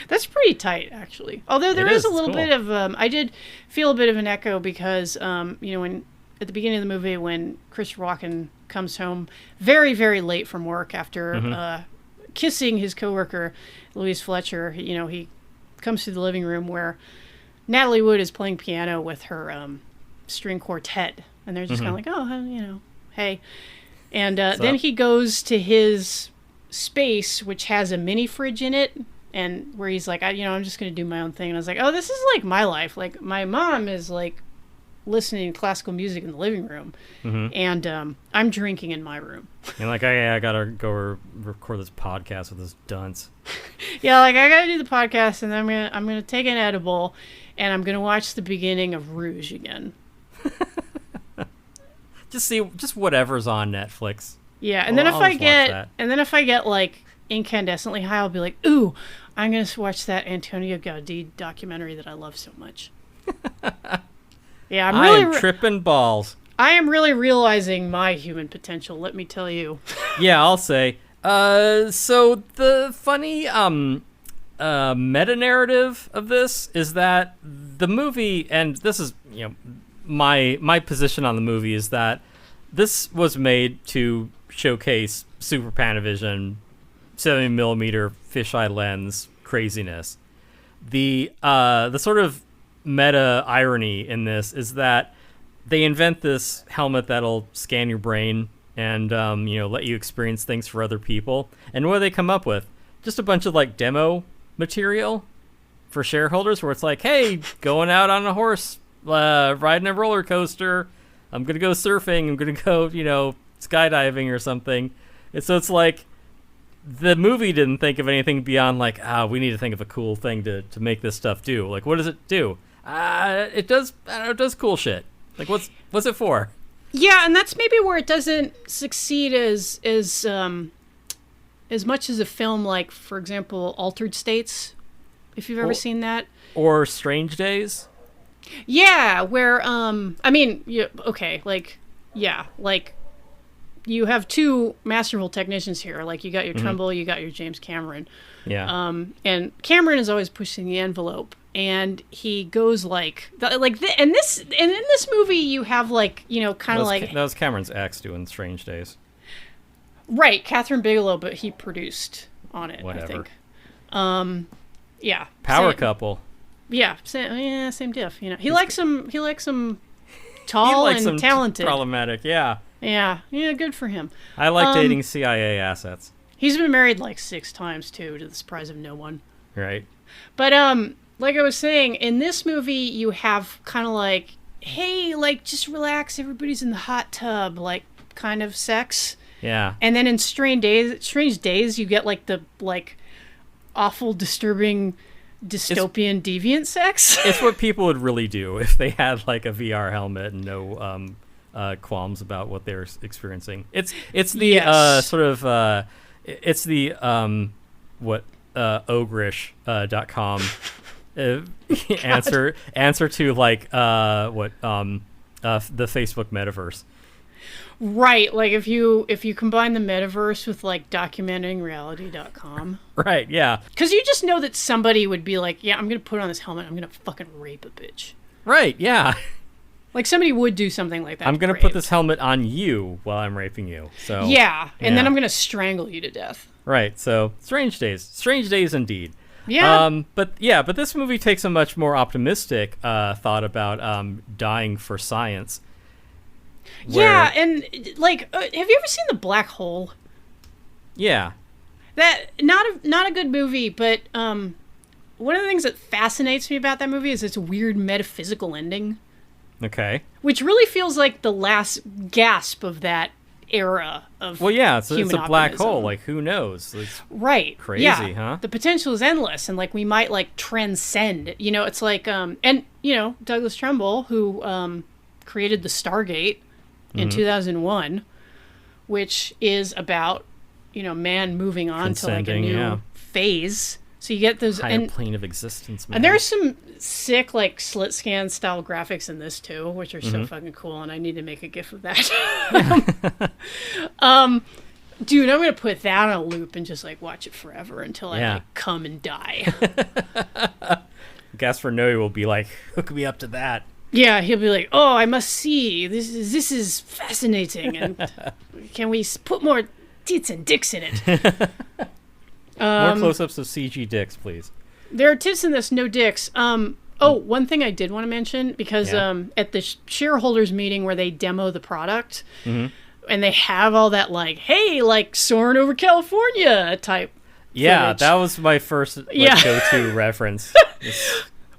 That's pretty tight, actually. Although there is a little bit of, I did feel a bit of an echo because, when at the beginning of the movie, when Chris Walken comes home very, very late from work after kissing his coworker, Louise Fletcher, he comes to the living room where Natalie Wood is playing piano with her string quartet, and they're just kind of oh, hey. And then he goes to his space, which has a mini fridge in it. And where he's I'm just going to do my own thing. And I was like, oh, this is my life. My mom is listening to classical music in the living room. And I'm drinking in my room. And I got to go record this podcast with this dunce. Yeah, I got to do the podcast, and then I'm going to take an edible, and I'm going to watch the beginning of Rouge again. Just whatever's on Netflix. Yeah, and then if I get incandescently high, I'll be like, ooh, I'm going to watch that Antonio Gaudí documentary that I love so much. Yeah, I'm tripping balls. I am really realizing my human potential, let me tell you. Yeah, I'll say. So the funny meta-narrative of this is that the movie, and this is, my position on the movie is that this was made to showcase Super Panavision 70mm fisheye lens craziness. The sort of meta irony in this is that they invent this helmet that'll scan your brain and let you experience things for other people. And what do they come up with? Just a bunch of demo material for shareholders, where it's hey, going out on a horse, riding a roller coaster. I'm gonna go surfing. I'm gonna go skydiving or something. And so it's the movie didn't think of anything beyond we need to think of a cool thing to make this stuff do. What does it do? It does cool shit. Like, what's it for? Yeah, and that's maybe where it doesn't succeed as much as a film like, for example, Altered States, if you've ever seen that. Or Strange Days. Yeah, where I mean, like you have two masterful technicians here. Like you got your Trumbull, you got your James Cameron. Yeah. And Cameron is always pushing the envelope, and he goes in this movie you have kind of like that was Cameron's ex doing Strange Days. Right, Catherine Bigelow, but he produced on it. Whatever. I think. Yeah. Power couple. Yeah, same diff. You know, he likes him tall and talented. Problematic, yeah. Yeah, good for him. I like dating CIA assets. He's been married like 6 times too, to the surprise of no one. Right. But like I was saying, in this movie you have kind of like, hey, like just relax, everybody's in the hot tub, like kind of sex. Yeah. And then in Strange Days, you get like the awful, disturbing, dystopian, deviant sex. It's what people would really do if they had like a VR helmet and no qualms about what they're experiencing. It's the Yes. it's the ogreish.com answer to like the Facebook metaverse. Right, like if you combine the metaverse with like documentingreality.com. Right, yeah. Because you just know that somebody would be like, yeah, I'm going to put on this helmet, I'm going to fucking rape a bitch. Right, yeah. Like somebody would do something like that. I'm going to put this helmet on you while I'm raping you. So yeah, and then I'm going to strangle you to death. Right, so Strange Days indeed. Yeah. But this movie takes a much more optimistic thought about dying for science. Yeah, and like, have you ever seen The Black Hole? Yeah. That not a good movie, but one of the things that fascinates me about that movie is its weird metaphysical ending. Okay. Which really feels like the last gasp of that era of it's a black optimism. hole. Like, who knows? It's right. Crazy, yeah. huh? The potential is endless, and like we might like transcend. You know, it's like and you know Douglas Trumbull, who created the Stargate in 2001, which is about man moving on to like a new phase. So you get those higher plane of existence, man. And there's some sick like slit scan style graphics in this too, which are so fucking cool, and I need to make a gif of that. Dude, I'm gonna put that on a loop and just like watch it forever until I like come and die. Gasper Noe will be like, hook me up to that. Yeah, he'll be like, "Oh, I must see. This is fascinating, and can we put more tits and dicks in it?" More close-ups of CG dicks, please. There are tits in this, no dicks. One thing I did want to mention, because at the shareholders meeting where they demo the product, and they have all that like, "Hey, like soaring over California" type. Yeah, footage. that was my first go-to reference.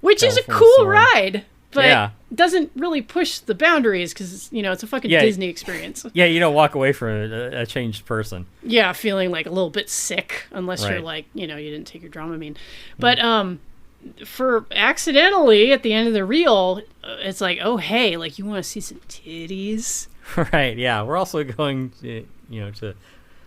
Which is a California cool soaring. ride. But doesn't really push the boundaries because, it's a fucking Disney experience. Yeah, you don't walk away from a changed person. Yeah, feeling like a little bit sick unless you're like, you didn't take your Dramamine. But for accidentally at the end of the reel, it's like, oh, hey, like you want to see some titties? Right, yeah. We're also going to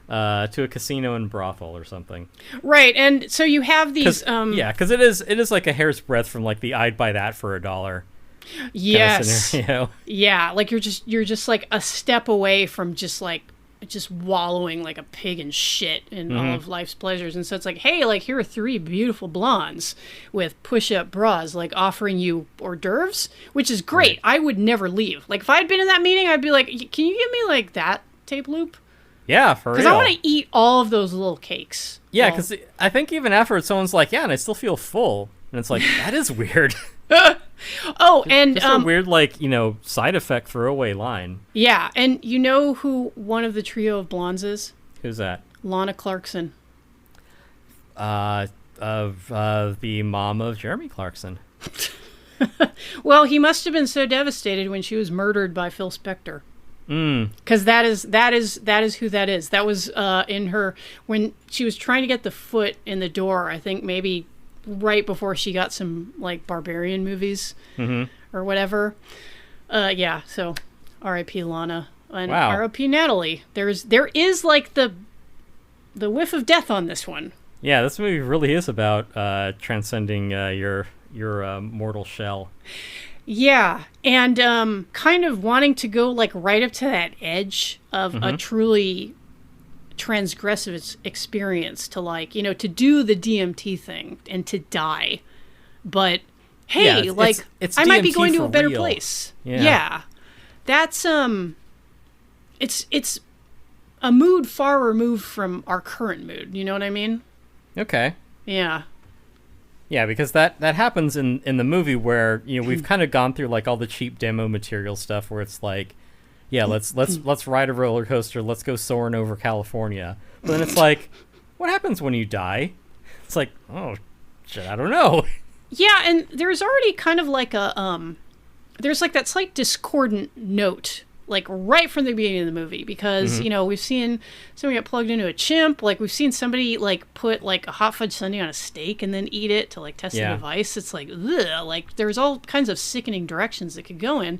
a casino and brothel or something. Right, and so you have these... because it is like a hair's breadth from like the I'd buy that for $1. Yes. Kind of scenario. Yeah, like you're just like a step away from just wallowing like a pig in shit in all of life's pleasures. And so it's like, hey, like here are 3 beautiful blondes with push-up bras, like offering you hors d'oeuvres, which is great. Right. I would never leave. Like if I'd been in that meeting, I'd be like, can you give me like that tape loop? Yeah, for real. Because I want to eat all of those little cakes. Yeah, because I think even after someone's like, yeah, and I still feel full. And it's like, that is weird. And just a weird, side effect throwaway line. Yeah, and you know who one of the trio of blondes is? Who's that? Lana Clarkson. The mom of Jeremy Clarkson. Well, he must have been so devastated when she was murdered by Phil Spector. Because that is who that is. That was in her when she was trying to get the foot in the door. I think maybe right before she got some like Barbarian movies or whatever. Yeah, so R.I.P. Lana and Wow. R.I.P. Natalie. There is like the whiff of death on this one. Yeah, this movie really is about transcending your mortal shell. Yeah, and kind of wanting to go like right up to that edge of a truly transgressive experience, to like, you know, to do the DMT thing and to die. But hey, yeah, it's I might be DMT going to for a better real. place. Yeah. That's it's a mood far removed from our current mood. You know what I mean? Okay. Yeah. Yeah, because that happens in the movie where, you know, we've kind of gone through like all the cheap demo material stuff where it's like, yeah, let's ride a roller coaster, let's go soaring over California. But then it's like, what happens when you die? It's like, oh shit, I don't know. Yeah, and there's already kind of like a there's like that slight discordant note like right from the beginning of the movie, because you know, we've seen somebody get plugged into a chimp, like we've seen somebody like put like a hot fudge sundae on a steak and then eat it to like test the device. It's like, ugh, like there's all kinds of sickening directions it could go in.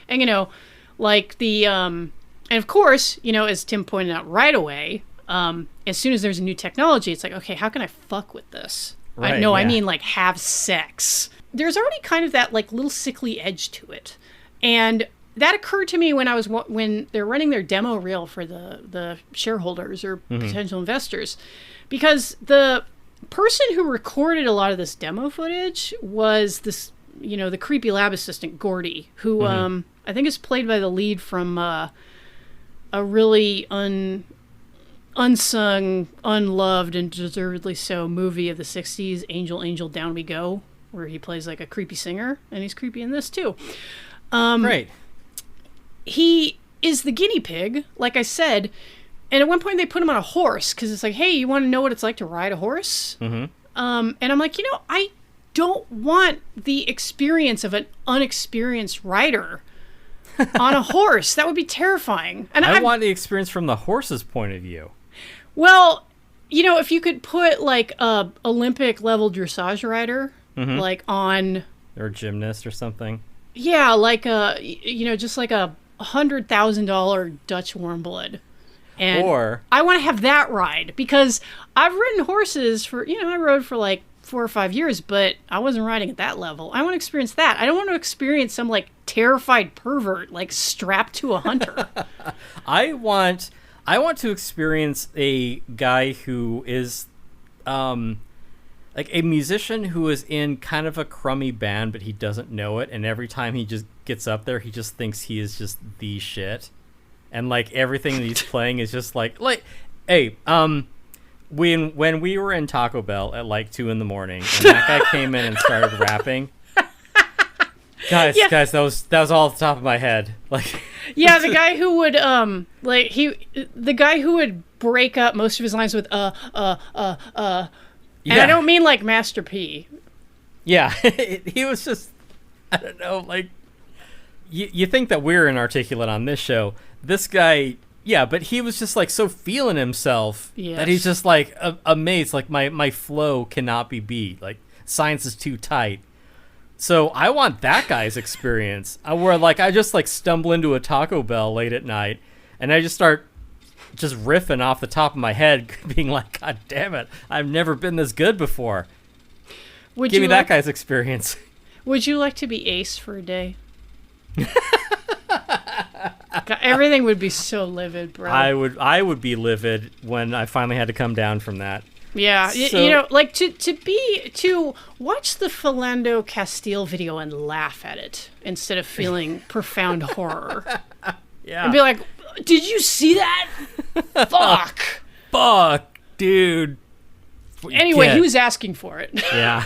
And you know, like the and of course, you know, as Tim pointed out right away, as soon as there's a new technology, it's like, okay, how can I fuck with this? Right, I mean like have sex. There's already kind of that like little sickly edge to it. And that occurred to me when they're running their demo reel for the shareholders or potential investors, because the person who recorded a lot of this demo footage was this, you know, the creepy lab assistant Gordy, who I think is played by the lead from a really unsung, unloved, and deservedly so movie of the 60s, Angel, Angel, Down We Go, where he plays like a creepy singer, and he's creepy in this too. Great. He is the guinea pig, like I said, and at one point they put him on a horse, because it's like, hey, you want to know what it's like to ride a horse? And I'm like, you know, I don't want the experience of an unexperienced rider on a horse. That would be terrifying. And I want the experience from the horse's point of view. Well, you know, if you could put like a Olympic level dressage rider, like on, Or a gymnast or something. yeah, like you know, just like a $100,000 Dutch warm blood. And Or I want to have that ride, because I've ridden horses for, you know, I rode for like 4 or 5 years, but I wasn't riding at that level. I want to experience that. I don't want to experience some like terrified pervert like strapped to a hunter. I want to experience a guy who is like a musician who is in kind of a crummy band, but he doesn't know it, and every time he just gets up there, he just thinks he is just the shit, and like everything that he's playing is just like hey, when we were in Taco Bell at like 2 a.m, and that guy came in and started rapping. Guys, that was all off the top of my head. Like, yeah, the guy who would the guy who would break up most of his lines with And I don't mean like Master P. Yeah, he was just, I don't know, like, you think that we're inarticulate on this show. This guy, yeah, but he was just like so feeling himself that he's just like amazed. Like, my flow cannot be beat. Like, science is too tight. So I want that guy's experience, where like I just like stumble into a Taco Bell late at night and I just start just riffing off the top of my head, being like, God damn it, I've never been this good before. Give me that guy's experience. Would you like to be Ace for a day? God, everything would be so livid, bro. I would be livid when I finally had to come down from that. Yeah, so, you know, like to watch the Philando Castile video and laugh at it instead of feeling profound horror. Yeah. And be like, did you see that? Fuck, dude. Anyway, he was asking for it. Yeah.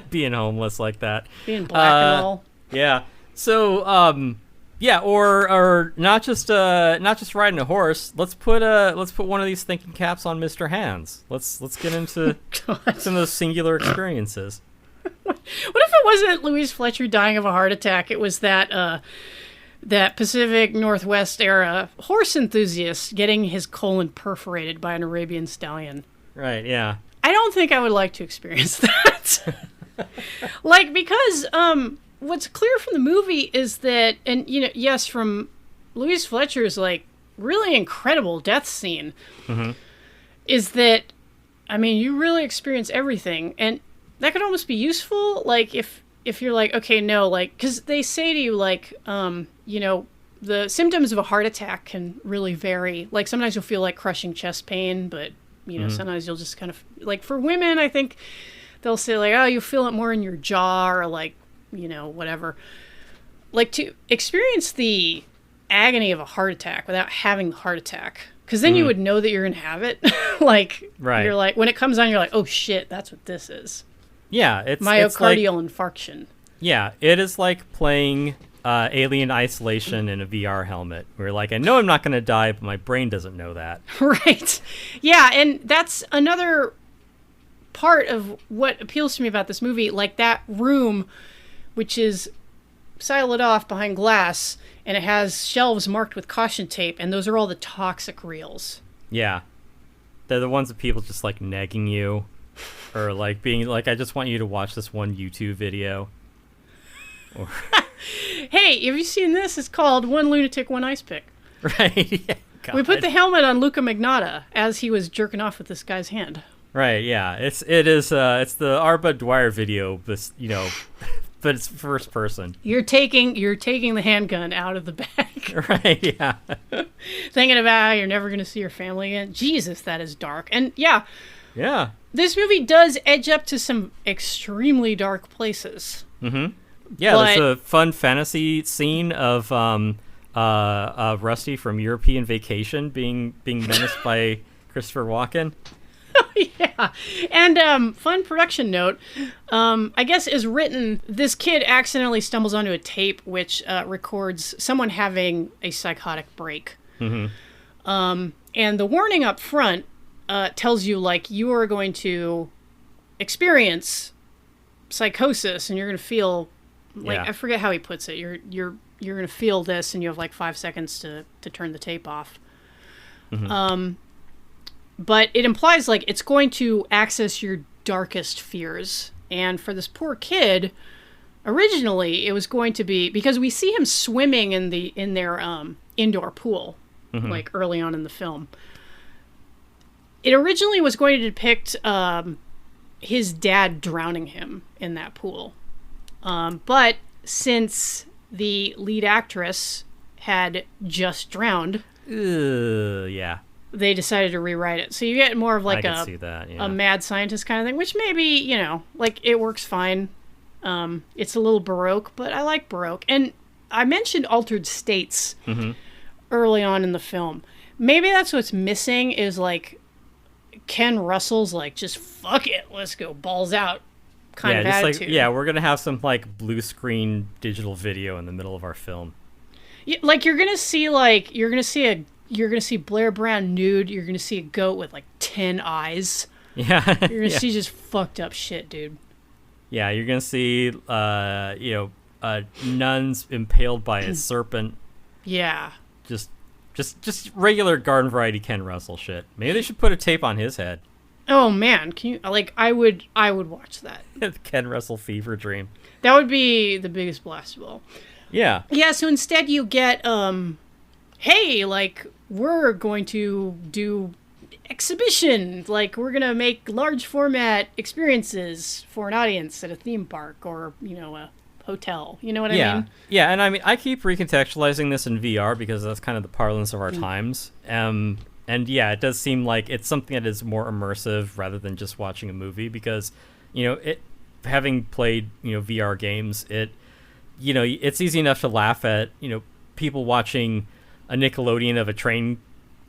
Being homeless like that. Being black and all. Yeah. So, yeah, or not just riding a horse. Let's put one of these thinking caps on Mr. Hands. Let's get into some of those singular experiences. What if it wasn't Louise Fletcher dying of a heart attack? It was that Pacific Northwest era horse enthusiast getting his colon perforated by an Arabian stallion. Right, yeah. I don't think I would like to experience that. Like, because what's clear from the movie is that, and yes, from Louise Fletcher's like really incredible death scene, is that, I mean, you really experience everything, and that could almost be useful. Like if you're like, okay, no, like, because they say to you like, the symptoms of a heart attack can really vary. Like sometimes you'll feel like crushing chest pain, but sometimes you'll just kind of like, for women, I think they'll say like, oh, you feel it more in your jaw or like, whatever. Like to experience the agony of a heart attack without having the heart attack, because then you would know that you're gonna have it. Like, right. You're like, when it comes on, you're like, oh shit, that's what this is. Yeah, it's myocardial infarction. Yeah, it is like playing Alien Isolation in a VR helmet. Where like, I know I'm not gonna die, but my brain doesn't know that. Right. Yeah, and that's another part of what appeals to me about this movie. Like that room, which is siloed off behind glass, and it has shelves marked with caution tape, and those are all the toxic reels. Yeah. They're the ones that people just like nagging you, or like being like, I just want you to watch this one YouTube video. Or hey, have you seen this? It's called One Lunatic, One Ice Pick. Right. Yeah, we put the helmet on Luca Magnotta as he was jerking off with this guy's hand. Right, yeah. It's the Arba Dwyer video, but but it's first person. You're taking the handgun out of the bag. Right, yeah. Thinking about how you're never going to see your family again. Jesus, that is dark. And yeah. Yeah. This movie does edge up to some extremely dark places. Mm-hmm. Yeah, there's a fun fantasy scene of Rusty from European Vacation being menaced by Christopher Walken. Yeah. And fun production note, I guess is written, this kid accidentally stumbles onto a tape which records someone having a psychotic break. Mm-hmm. And the warning up front tells you, like, you are going to experience psychosis and you're going to feel, like, I forget how he puts it. You're going to feel this and you have, like, 5 seconds to turn the tape off. Mm-hmm. But it implies, like, it's going to access your darkest fears. And for this poor kid, originally it was going to be, because we see him swimming in their indoor pool, like early on in the film. It originally was going to depict his dad drowning him in that pool. But since the lead actress had just drowned, yeah, they decided to rewrite it. So you get more of like a mad scientist kind of thing, which maybe, like, it works fine. It's a little Baroque, but I like Baroque. And I mentioned altered states early on in the film. Maybe that's what's missing, is like Ken Russell's like, just fuck it, let's go balls out kind of attitude. Like, we're going to have some like blue screen digital video in the middle of our film. Yeah, like you're going to see Blair Brown nude. You're going to see a goat with like 10 eyes. Yeah. You're going to see just fucked up shit, dude. Yeah, you're going to see, nuns impaled by a serpent. Yeah. Just regular garden variety Ken Russell shit. Maybe they should put a tape on his head. Oh man, can you, like, I would watch that. Ken Russell fever dream. That would be the biggest blast of all. Yeah. Yeah, so instead you get hey, like, we're going to do exhibition, like, we're going to make large format experiences for an audience at a theme park or, a hotel. You know what I mean? Yeah, and I mean, I keep recontextualizing this in VR because that's kind of the parlance of our times. And yeah, it does seem like it's something that is more immersive rather than just watching a movie, because, having played, VR games, it's easy enough to laugh at, people watching a Nickelodeon of a train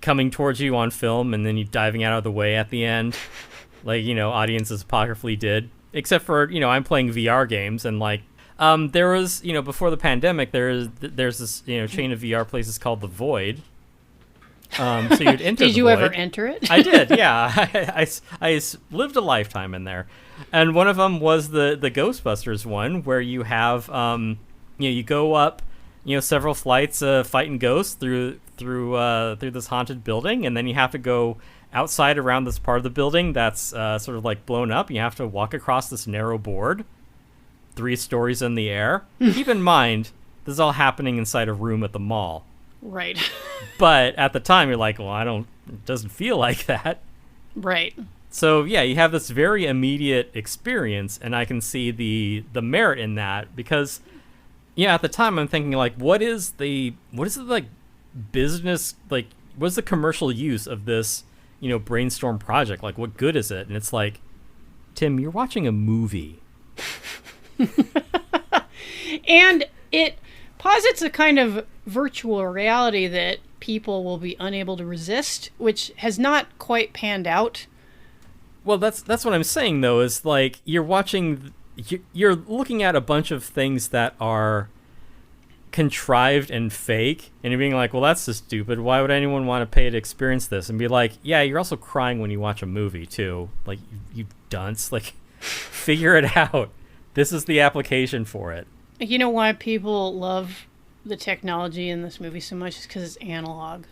coming towards you on film and then you diving out of the way at the end, like, audiences apocryphally did. Except for, I'm playing VR games, and like, there was, before the pandemic, there's this, chain of VR places called The Void. So you'd enter. Did you ever enter it? I did, yeah. I lived a lifetime in there, and one of them was the Ghostbusters one, where you have, you go up, several flights fighting ghosts through this haunted building, and then you have to go outside around this part of the building that's sort of like blown up. You have to walk across this narrow board, 3 stories in the air. Keep in mind, this is all happening inside a room at the mall. Right. But at the time, you're like, well, it doesn't feel like that. Right. So, yeah, you have this very immediate experience, and I can see the merit in that because, yeah, at the time I'm thinking, like, what is the business, like, what's the commercial use of this, Brainstorm project? Like, what good is it? And it's like, Tim, you're watching a movie. And it posits a kind of virtual reality that people will be unable to resist, which has not quite panned out. Well, that's what I'm saying, though, is like you're looking at a bunch of things that are contrived and fake, and you're being like, well, that's just stupid. Why would anyone want to pay to experience this? And be like, yeah, you're also crying when you watch a movie, too. Like, you dunce. Like, figure it out. This is the application for it. You know why people love the technology in this movie so much? Is because it's analog.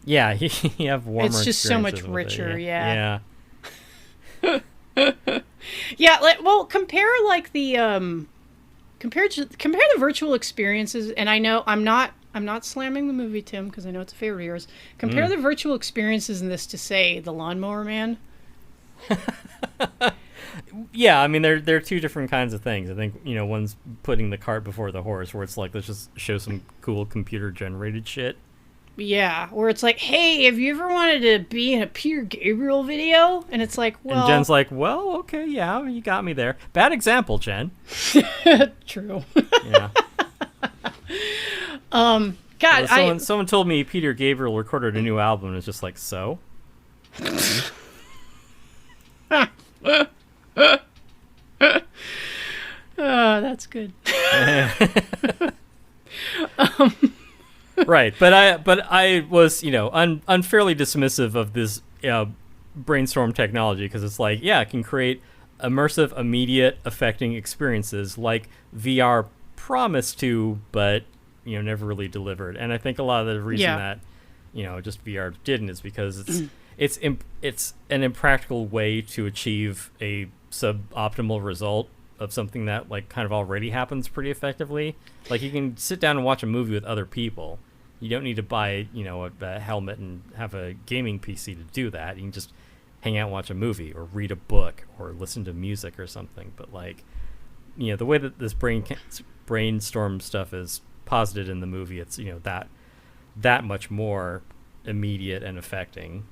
Yeah, you have warmer. It's just so much experiences with richer. it. Yeah. Yeah. Compare like the compare the virtual experiences. And I know I'm not slamming the movie, Tim, because I know it's a favorite of yours. Compare the virtual experiences in this to, say, The Lawnmower Man. Yeah, I mean, they're 2 different kinds of things. I think, one's putting the cart before the horse, where it's like, let's just show some cool computer-generated shit. Yeah, where it's like, hey, have you ever wanted to be in a Peter Gabriel video? And it's like, well... And Jen's like, well, okay, yeah, you got me there. Bad example, Jen. True. Yeah. God, someone told me Peter Gabriel recorded a new album, and it's just like, so? Oh, that's good. Right, but I was unfairly dismissive of this Brainstorm technology because it's like, yeah, it can create immersive, immediate, affecting experiences like VR promised to, but never really delivered. And I think a lot of the reason that just VR didn't is because it's an impractical way to achieve a suboptimal result of something that like kind of already happens pretty effectively. Like you can sit down and watch a movie with other people. You don't need to buy, a helmet and have a gaming PC to do that. You can just hang out and watch a movie or read a book or listen to music or something. But like, the way that this Brainstorm stuff is posited in the movie, it's, that much more immediate and affecting.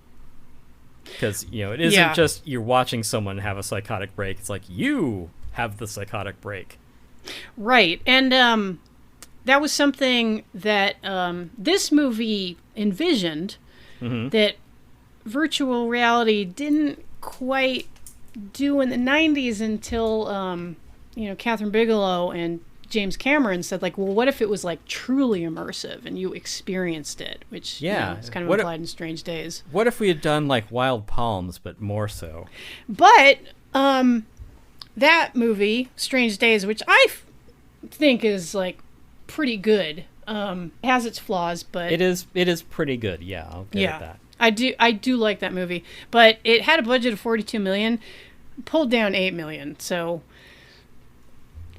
Because, it isn't just you're watching someone have a psychotic break. It's like you have the psychotic break. Right. And that was something that this movie envisioned that virtual reality didn't quite do in the 90s until, Catherine Bigelow and James Cameron said, like, well, what if it was, like, truly immersive and you experienced it, which is kind of implied in Strange Days. What if we had done, like, Wild Palms, but more so? But that movie, Strange Days, which I think is, like, pretty good, has its flaws, but... It is pretty good, yeah, I'll give it that. I do like that movie, but it had a budget of $42 million, pulled down $8 million, so...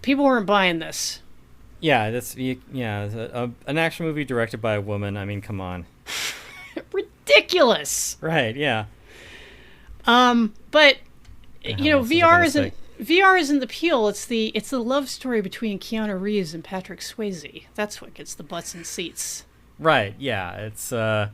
People weren't buying this. Yeah, an action movie directed by a woman. I mean, come on. Ridiculous. Right, yeah. But VR isn't the appeal. It's the love story between Keanu Reeves and Patrick Swayze. That's what gets the butts in seats. Right, yeah. It's that.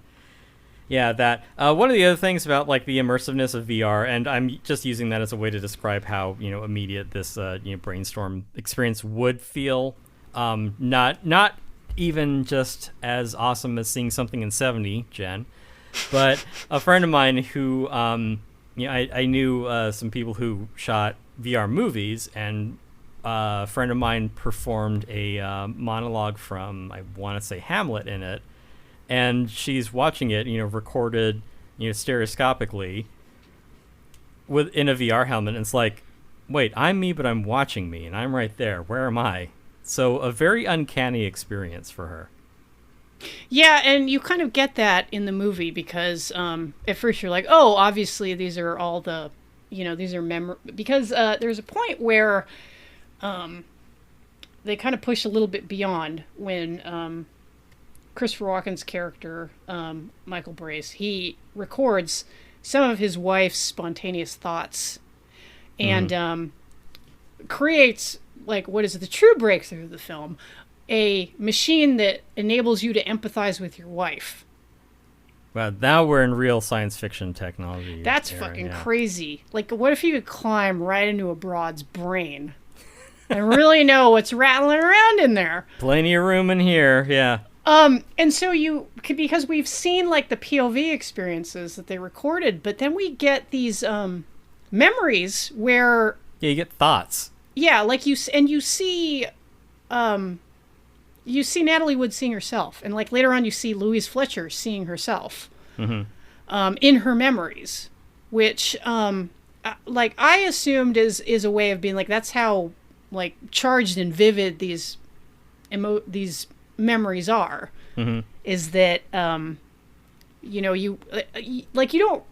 One of the other things about like the immersiveness of VR, and I'm just using that as a way to describe how immediate this Brainstorm experience would feel. Not even just as awesome as seeing something in 70, Jen, but a friend of mine who I knew some people who shot VR movies, and a friend of mine performed a monologue from, I want to say, Hamlet in it. And she's watching it, recorded, stereoscopically in a VR helmet. And it's like, wait, I'm me, but I'm watching me, and I'm right there. Where am I? So a very uncanny experience for her. Yeah, and you kind of get that in the movie because at first you're like, oh, obviously these are all the, these are because there's a point where they kind of push a little bit beyond when Christopher Walken's character, Michael Brace, he records some of his wife's spontaneous thoughts and creates, like, what is the true breakthrough of the film? A machine that enables you to empathize with your wife. Well, now we're in real science fiction technology. That's fucking crazy. Like, what if you could climb right into a broad's brain and really know what's rattling around in there? Plenty of room in here, yeah. And so because we've seen, like, the POV experiences that they recorded, but then we get these memories where... Yeah, you get thoughts. Yeah, like you see Natalie Wood seeing herself, and, like, later on you see Louise Fletcher seeing herself in her memories, which, like, I assumed is a way of being, like, that's how, like, charged and vivid these memories are, is that, you don't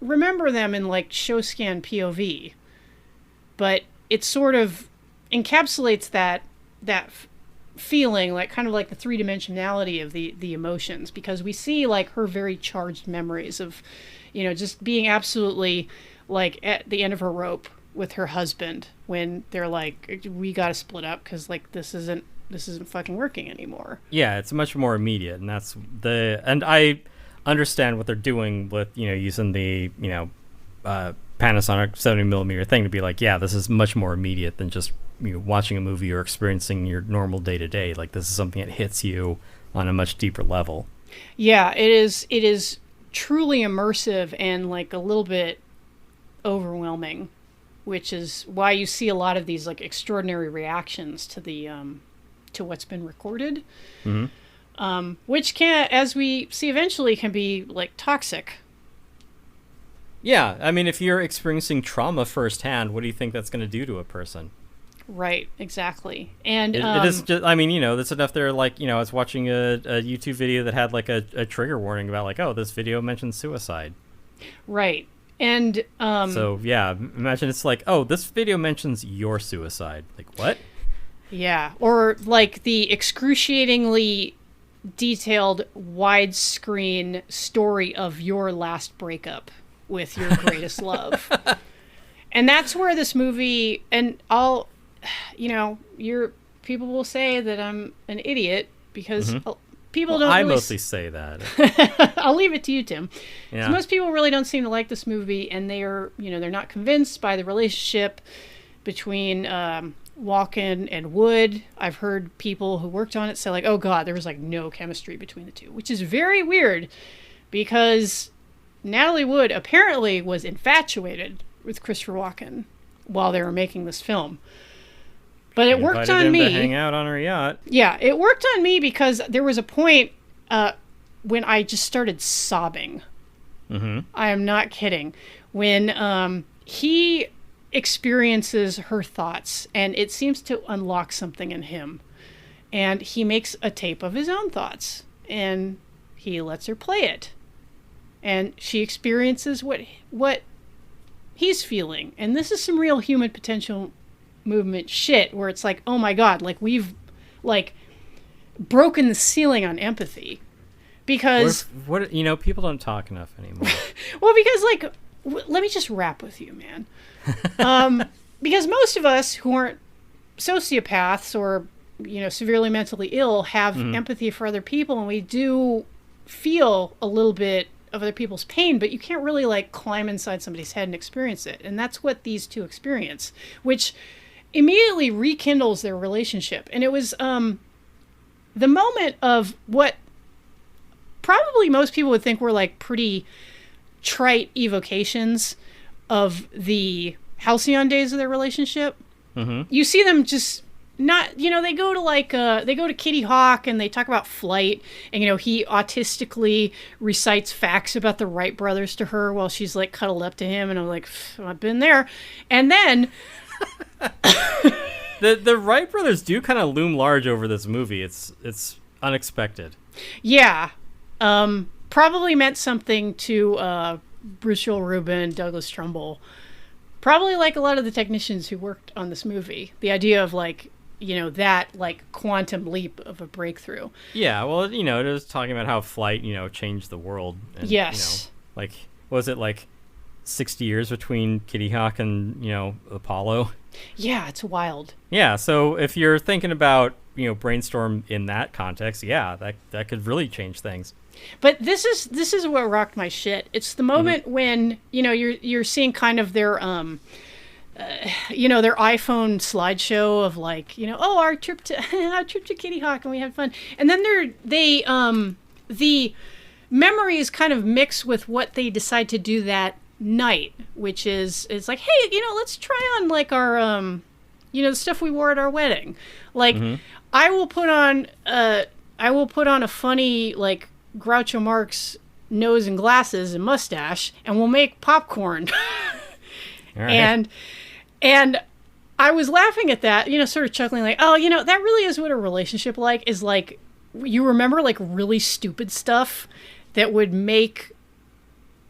remember them in, like, show scan POV, but it sort of encapsulates that feeling, like, kind of like the three-dimensionality of the emotions, because we see, like, her very charged memories of, just being absolutely, like, at the end of her rope with her husband when they're like, we got to split up because, like, this isn't fucking working anymore. Yeah, it's much more immediate, and and I understand what they're doing with, using the, Panasonic 70mm thing to be like, yeah, this is much more immediate than just watching a movie or experiencing your normal day-to-day. Like, this is something that hits you on a much deeper level. Yeah, it is truly immersive and, like, a little bit overwhelming, which is why you see a lot of these, like, extraordinary reactions to the to what's been recorded, which can, as we see eventually, can be, like, toxic. Yeah, I mean, if you're experiencing trauma firsthand, what do you think that's going to do to a person? Right, exactly. And it is just, I mean, that's enough there, like, I was watching a YouTube video that had, like, a trigger warning about, like, oh, this video mentions suicide. Right. And so, yeah, imagine it's like, oh, this video mentions your suicide. Like, what? Yeah, or, like, the excruciatingly detailed widescreen story of your last breakup with your greatest love. And that's where this movie, and people will say that I'm an idiot because people don't I really mostly say that. I'll leave it to you, Tim. Yeah. So most people really don't seem to like this movie, and they're not convinced by the relationship between Walken and Wood. I've heard people who worked on it say, like, oh god, there was, like, no chemistry between the two, which is very weird because Natalie Wood apparently was infatuated with Christopher Walken while they were making this film. But it worked on me. To hang out on her yacht. Yeah, it worked on me because there was a point when I just started sobbing. I am not kidding. When he experiences her thoughts, and it seems to unlock something in him. And he makes a tape of his own thoughts, and he lets her play it. And she experiences what he's feeling. And this is some real human potential movement shit where it's like, oh my god, like, we've, like, broken the ceiling on empathy. Because people don't talk enough anymore. Well, because, like, let me just rap with you, man. Because most of us who aren't sociopaths or, severely mentally ill have empathy for other people, and we do feel a little bit of other people's pain, but you can't really, like, climb inside somebody's head and experience it. And that's what these two experience, which immediately rekindles their relationship. And it was the moment of what probably most people would think were, like, pretty trite evocations of the halcyon days of their relationship. You see them just not, they go to, like, they go to Kitty Hawk and they talk about flight, and, he autistically recites facts about the Wright brothers to her while she's, like, cuddled up to him, and I'm like, I've been there. And then the Wright brothers do kind of loom large over this movie. It's unexpected. Yeah. Probably meant something to Bruce Joel Rubin, Douglas Trumbull. Probably like a lot of the technicians who worked on this movie. The idea of like, that like quantum leap of a breakthrough. Yeah, well, it was talking about how flight, changed the world. And, yes. Like, was it like 60 years between Kitty Hawk and, Apollo? Yeah, it's wild. Yeah, so if you're thinking about, Brainstorm in that context, yeah, that could really change things. But this is what rocked my shit. It's the moment when, you're seeing kind of their their iPhone slideshow of like, our trip to Kitty Hawk and we had fun. And then the memories kind of mix with what they decide to do that night, which is like, hey, let's try on like our the stuff we wore at our wedding. Like I will put on a funny like Groucho Marx nose and glasses and mustache, and we'll make popcorn. All right. And I was laughing at that, sort of chuckling like, oh, that really is what a relationship is like. You remember like really stupid stuff that would make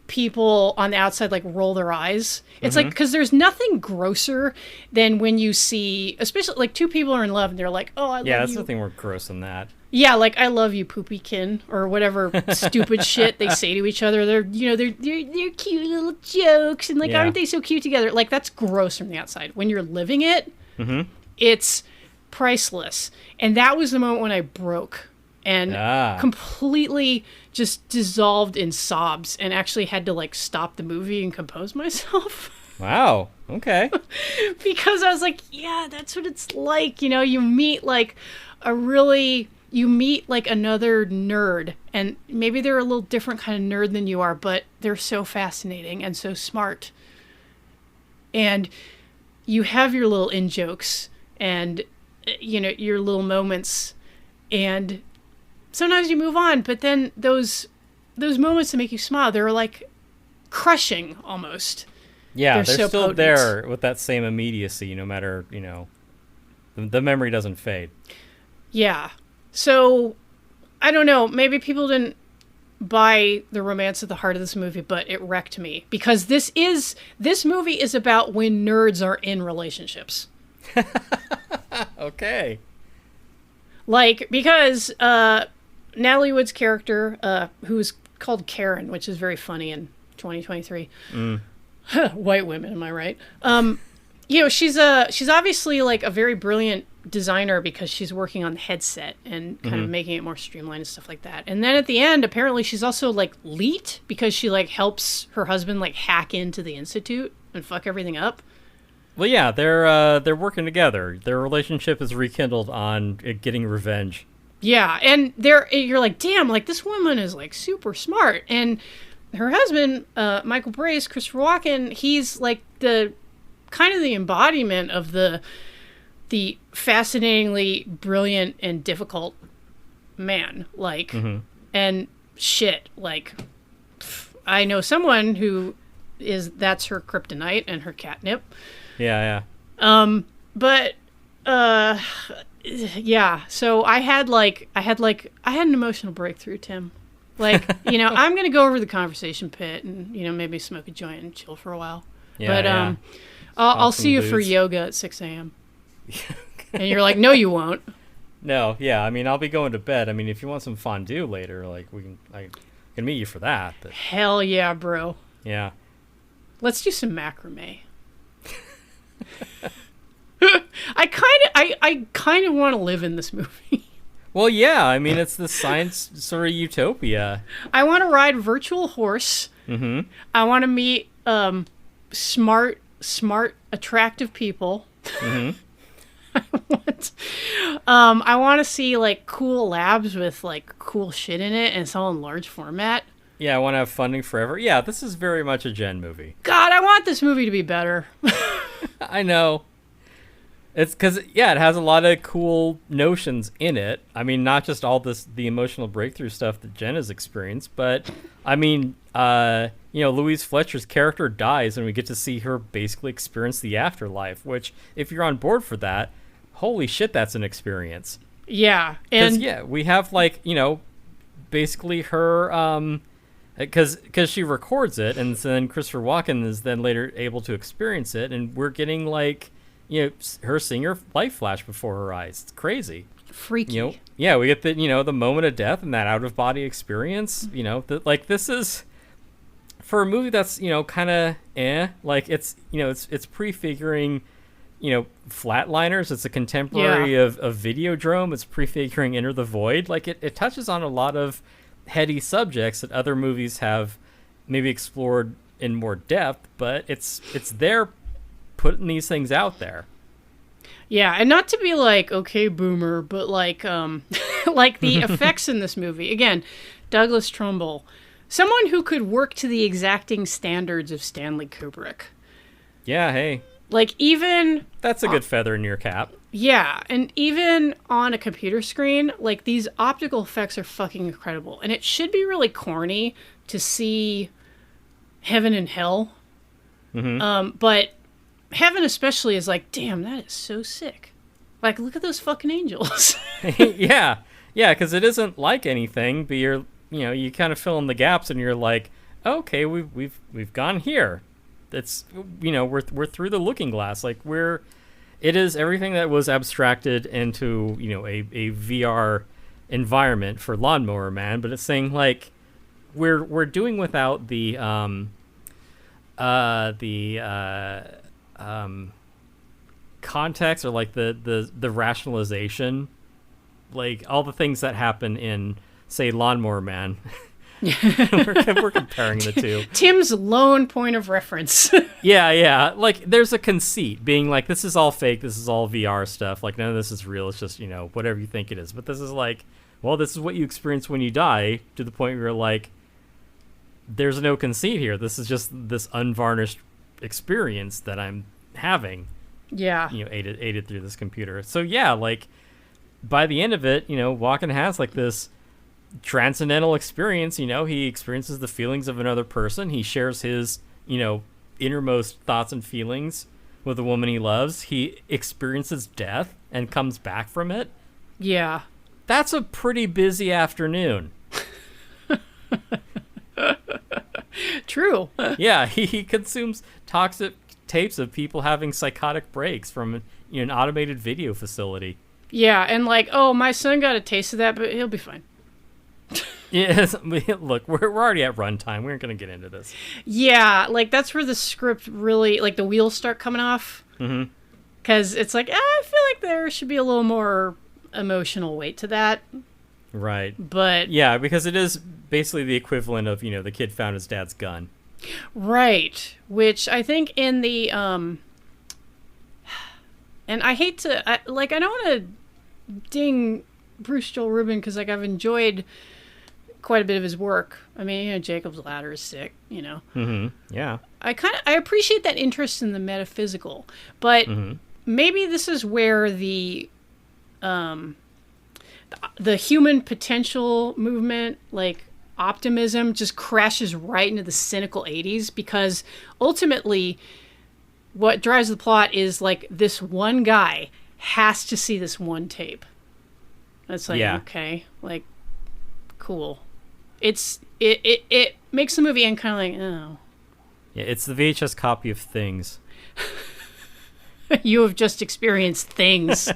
people on the outside like roll their eyes. It's like, because there's nothing grosser than when you see, especially like two people are in love and they're like, oh, I love you. Yeah, that's nothing more gross than that. Yeah, like I love you, poopykin, or whatever stupid shit they say to each other. They're cute little jokes, and like, aren't they so cute together? Like that's gross from the outside. When you're living it, it's priceless. And that was the moment when I broke and completely just dissolved in sobs, and actually had to like stop the movie and compose myself. Wow. Okay. Because I was like, yeah, that's what it's like. You meet like another nerd, and maybe they're a little different kind of nerd than you are, but they're so fascinating and so smart. And you have your little in-jokes and, your little moments, and sometimes you move on, but then those moments that make you smile, they're like crushing almost. Yeah, they're so still potent. there with that same immediacy, no matter, the memory doesn't fade. Yeah. So, I don't know, maybe people didn't buy the romance at the heart of this movie, but it wrecked me. Because this movie is about when nerds are in relationships. Okay. Like, because Natalie Wood's character, who's called Karen, which is very funny in 2023. White women, am I right? She's obviously like a very brilliant designer because she's working on the headset and kind of making it more streamlined and stuff like that. And then at the end, apparently she's also like leet because she like helps her husband like hack into the Institute and fuck everything up. Well, yeah, they're working together. Their relationship is rekindled on it getting revenge. Yeah, and you're like, damn, like this woman is like super smart. And her husband, Michael Brace, Christopher Walken, he's like the kind of the embodiment of the fascinatingly brilliant and difficult man. Like, and shit, like, I know someone who that's her kryptonite and her catnip. Yeah. But yeah, so I had an emotional breakthrough, Tim. Like, I'm going to go over to the conversation pit and, maybe smoke a joint and chill for a while. Yeah, but I'll see you for yoga at 6 a.m. And you're like, no, you won't. No, yeah, I mean, I'll be going to bed. I mean, if you want some fondue later, like, I can meet you for that. But hell yeah, bro. Yeah. Let's do some macrame. I kind of want to live in this movie. Well, yeah, I mean, it's the science sort of utopia. I want to ride virtual horse. I want to meet smart, attractive people. I want to see like cool labs with like cool shit in it, and it's all in large format. Yeah, I want to have funding forever. Yeah, this is very much a Jen movie. God, I want this movie to be better. I know. It's because, yeah, it has a lot of cool notions in it. I mean, not just all the emotional breakthrough stuff that Jen has experienced, but, I mean, Louise Fletcher's character dies, and we get to see her basically experience the afterlife, which, if you're on board for that, holy shit, that's an experience. Yeah. And yeah, we have, like, basically her because she records it, and so then Christopher Walken is then later able to experience it, and we're getting like, her seeing her life flash before her eyes. It's crazy. Freaky. Yeah, we get the the moment of death and that out of body experience. This is for a movie that's kind of like it's prefiguring Flatliners. It's a contemporary of Videodrome. It's prefiguring Enter the Void. Like it touches on a lot of heady subjects that other movies have maybe explored in more depth, but it's there putting these things out there. Yeah, and not to be like, okay, boomer, but like like the effects in this movie. Again, Douglas Trumbull, someone who could work to the exacting standards of Stanley Kubrick. Yeah, hey. Like even that's a good feather in your cap. Yeah, and even on a computer screen, like these optical effects are fucking incredible. And it should be really corny to see heaven and hell. Mm-hmm. But heaven especially is like, damn, that is so sick. Like, look at those fucking angels. yeah, because it isn't like anything, but you kind of fill in the gaps, and you're like, okay, we've gone here. It's we're through the looking glass. Like it is everything that was abstracted into a VR environment for Lawnmower Man, but it's saying like we're doing without the context or like the rationalization, like all the things that happen in say Lawnmower Man. we're comparing the two. Tim's lone point of reference. yeah, like there's a conceit being like, this is all fake, this is all VR stuff, like none of this is real, it's just whatever you think it is. But this is like, well, this is what you experience when you die, to the point where you're like, there's no conceit here, this is just this unvarnished experience that I'm having, aided through this computer. So yeah, like by the end of it, Walken has like this transcendental experience. He experiences the feelings of another person. He shares his innermost thoughts and feelings with a woman he loves. He experiences death and comes back from it. Yeah, that's a pretty busy afternoon. True. Yeah, he consumes toxic tapes of people having psychotic breaks from an automated video facility. Yeah, and like, oh, my son got a taste of that, but he'll be fine. Yes, look, we're already at runtime. We aren't going to get into this. Yeah, like that's where the script really, like the wheels start coming off. Mm-hmm. Because it's like, I feel like there should be a little more emotional weight to that. Right. But yeah, because it is basically the equivalent of, the kid found his dad's gun. Right. Which I think in the, and I hate to, I don't want to ding Bruce Joel Rubin, because like I've enjoyed quite a bit of his work. I mean, Jacob's Ladder is sick, Mm-hmm. Yeah. I appreciate that interest in the metaphysical, but maybe this is where the human potential movement, like optimism, just crashes right into the cynical 80s, because ultimately what drives the plot is like this one guy has to see this one tape. It's like, okay, like, cool. It makes the movie end kind of like, oh. Yeah, it's the VHS copy of Things. You have just experienced Things.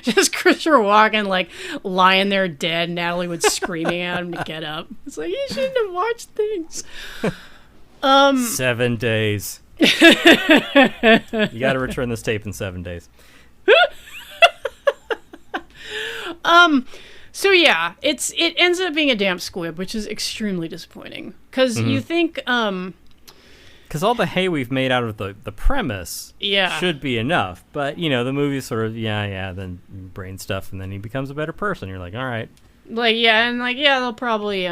Just Christopher Walken, like, lying there dead, Natalie Wood screaming at him to get up. It's like, you shouldn't have watched Things. 7 days. You got to return this tape in 7 days. So yeah, it ends up being a damp squib, which is extremely disappointing, because you think because all the hay we've made out of the premise should be enough, but the movie's sort of then brain stuff, and then he becomes a better person. You're like, all right, like they'll probably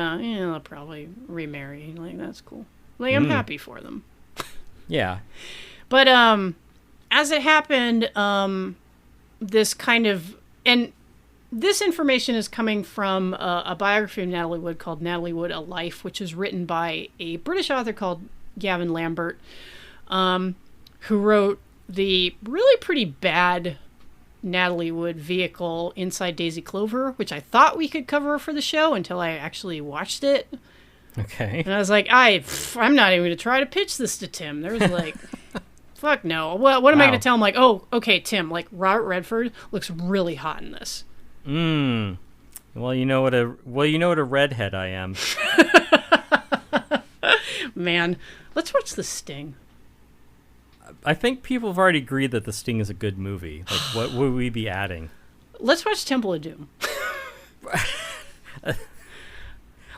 remarry, like that's cool, like I'm happy for them. Yeah, but as it happened, this kind of, and this information is coming from a biography of Natalie Wood called Natalie Wood, A Life, which is written by a British author called Gavin Lambert, who wrote the really pretty bad Natalie Wood vehicle Inside Daisy Clover, which I thought we could cover for the show until I actually watched it. Okay. And I was like, I'm not even going to try to pitch this to Tim. There's like, fuck no. What am I going to tell him? Like, oh, okay, Tim, like Robert Redford looks really hot in this. Well, you know what a redhead I am. Man, let's watch The Sting. I think people have already agreed that The Sting is a good movie. Like, what would we be adding? Let's watch Temple of Doom.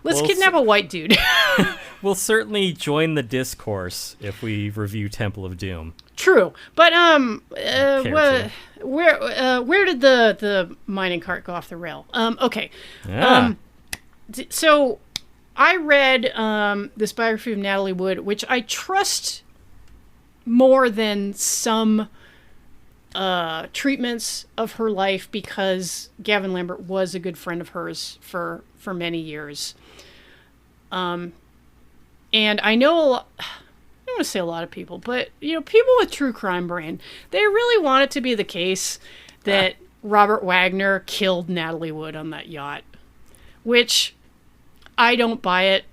Let's kidnap a white dude. We'll certainly join the discourse if we review Temple of Doom. True, but where did the mining cart go off the rail? Okay, so I read this biography of Natalie Wood, which I trust more than some treatments of her life because Gavin Lambert was a good friend of hers for many years. And I know, I don't want to say a lot of people, but, people with true crime brain, they really want it to be the case that Robert Wagner killed Natalie Wood on that yacht, which I don't buy it.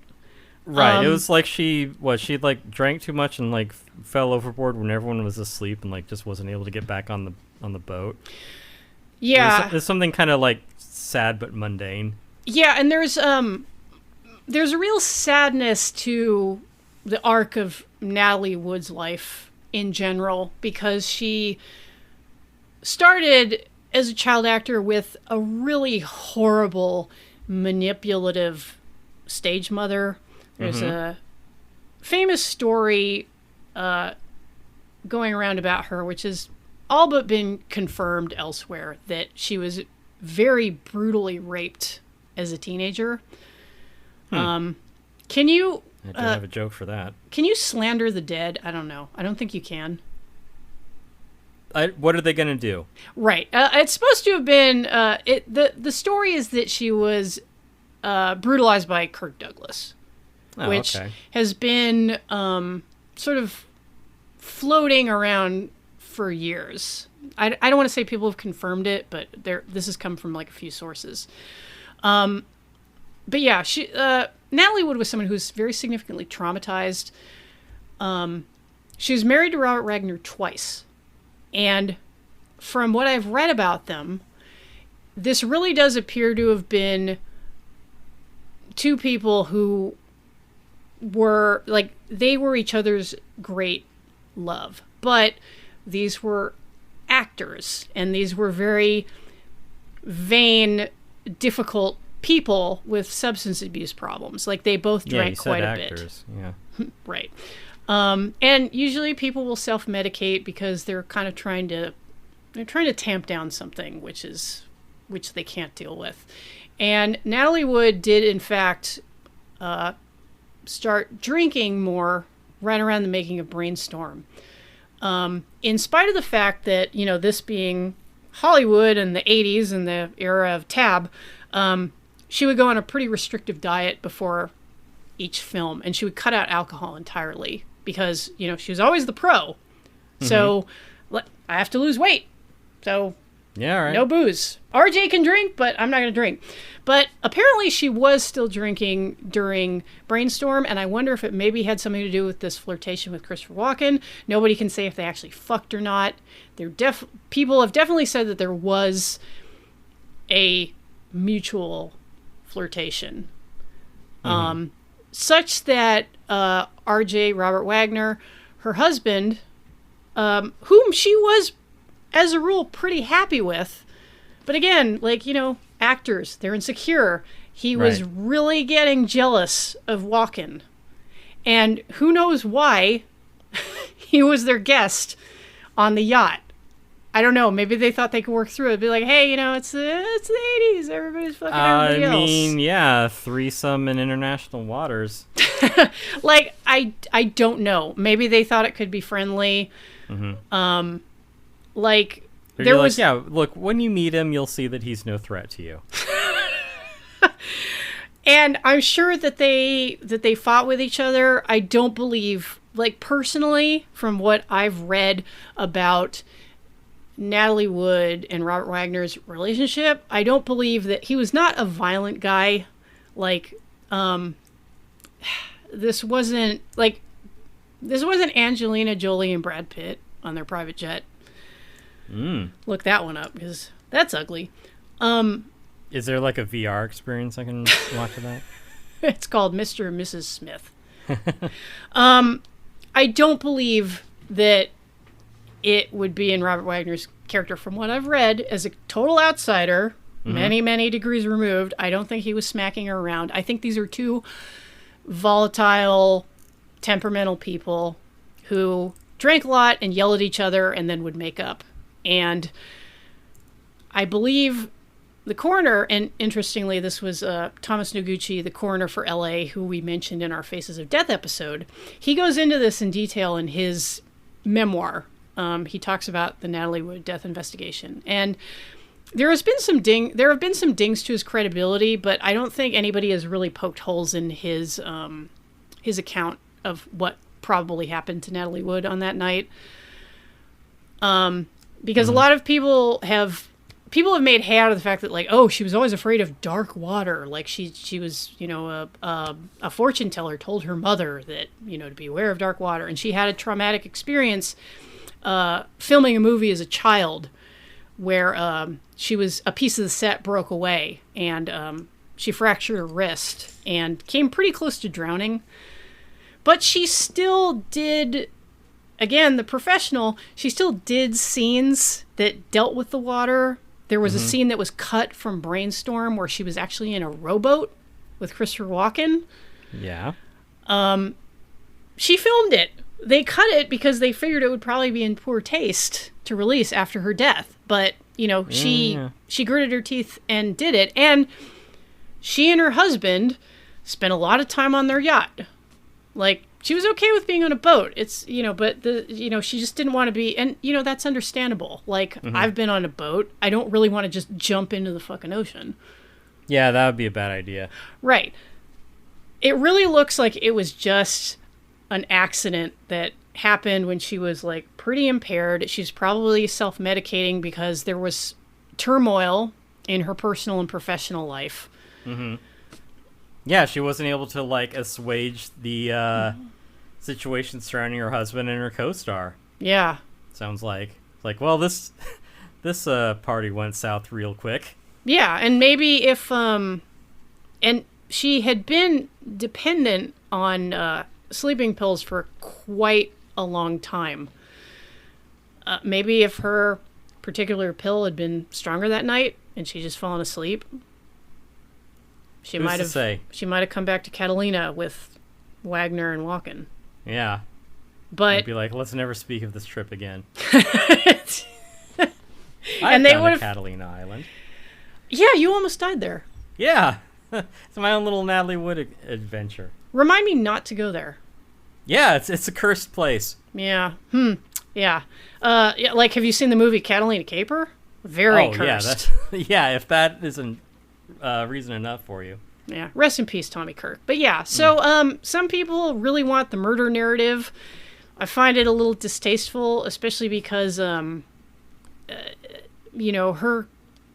Right. It was like she like drank too much and like fell overboard when everyone was asleep and like just wasn't able to get back on the boat. Yeah. There's something kind of like sad but mundane. Yeah, and there's a real sadness to the arc of Natalie Wood's life in general because she started as a child actor with a really horrible, manipulative stage mother. There's a famous story going around about her, which has all but been confirmed elsewhere, that she was very brutally raped as a teenager. Can you... I don't have a joke for that. Can you slander the dead? I don't know. I don't think you can. What are they going to do? Right. It's supposed to have been... The story is that she was brutalized by Kirk Douglas, which has been sort of floating around for years. I don't want to say people have confirmed it, but this has come from like a few sources. But yeah, Natalie Wood was someone who's very significantly traumatized. She was married to Robert Wagner twice. And from what I've read about them, this really does appear to have been two people who were, like, they were each other's great love. But these were actors, and these were very vain, difficult people with substance abuse problems. Like, they both drank quite a bit. Yeah. Right. And usually people will self-medicate because they're kind of trying to tamp down something which they can't deal with. And Natalie Wood did in fact start drinking more right around the making of Brainstorm. In spite of the fact that, this being Hollywood and the 80s and the era of tab, she would go on a pretty restrictive diet before each film, and she would cut out alcohol entirely because, she was always the pro. So I have to lose weight. So yeah, right. No booze. RJ can drink, but I'm not going to drink. But apparently she was still drinking during Brainstorm, and I wonder if it maybe had something to do with this flirtation with Christopher Walken. Nobody can say if they actually fucked or not. People have definitely said that there was a mutual flirtation. Such that RJ, Robert Wagner, her husband, whom she was, as a rule, pretty happy with. But again, actors, they're insecure. He was really getting jealous of Walken. And who knows why he was their guest on the yacht. I don't know. Maybe they thought they could work through it. Be like, hey, it's the 80s. Everybody's fucking everybody else. I mean, yeah, threesome in international waters. I don't know. Maybe they thought it could be friendly. Look, when you meet him, you'll see that he's no threat to you. And I'm sure that they fought with each other. I don't believe, personally, from what I've read about Natalie Wood and Robert Wagner's relationship, I don't believe that he was not a violent guy like this wasn't Angelina Jolie and Brad Pitt on their private jet. Look that one up because that's ugly. Is there like a VR experience I can watch of that? It's called Mr. and Mrs. Smith. I don't believe that it would be in Robert Wagner's character. From what I've read, as a total outsider, many, many degrees removed, I don't think he was smacking her around. I think these are two volatile, temperamental people who drank a lot and yelled at each other and then would make up. And I believe the coroner, and interestingly, this was Thomas Noguchi, the coroner for LA, who we mentioned in our Faces of Death episode. He goes into this in detail in his memoir. He talks about the Natalie Wood death investigation. And there have been some dings to his credibility, but I don't think anybody has really poked holes in his account of what probably happened to Natalie Wood on that night. Because a lot of people have made hay out of the fact that, like, oh, she was always afraid of dark water. Like she was, a fortune teller told her mother that, to be aware of dark water. And she had a traumatic experience filming a movie as a child where a piece of the set broke away and she fractured her wrist and came pretty close to drowning. But she still did, again, the professional, she still did scenes that dealt with the water. There was a scene that was cut from Brainstorm where she was actually in a rowboat with Christopher Walken. Yeah. She filmed it. They cut it because they figured it would probably be in poor taste to release after her death. But, she gritted her teeth and did it. And she and her husband spent a lot of time on their yacht. Like, she was okay with being on a boat. It's, but she just didn't want to be, and, that's understandable. Like, I've been on a boat. I don't really want to just jump into the fucking ocean. Yeah, that would be a bad idea. Right. It really looks like it was just an accident that happened when she was, like, pretty impaired. She's probably self-medicating because there was turmoil in her personal and professional life. Yeah, she wasn't able to, like, assuage the situation surrounding her husband and her co-star. Yeah. Sounds like. Like, well, this party went south real quick. Yeah, and maybe if and she had been dependent on sleeping pills for quite a long time. Maybe if her particular pill had been stronger that night and she just fallen asleep, she might have come back to Catalina with Wagner and Walken. Yeah. But I'd be like, let's never speak of this trip again. And they would have Catalina Island. Yeah, you almost died there. Yeah. It's my own little Natalie Wood adventure. Remind me not to go there. Yeah, it's a cursed place. Yeah. Yeah. Like, have you seen the movie Catalina Caper? Very cursed. Yeah, if that isn't reason enough for you. Yeah. Rest in peace, Tommy Kirk. But yeah, so some people really want the murder narrative. I find it a little distasteful, especially because her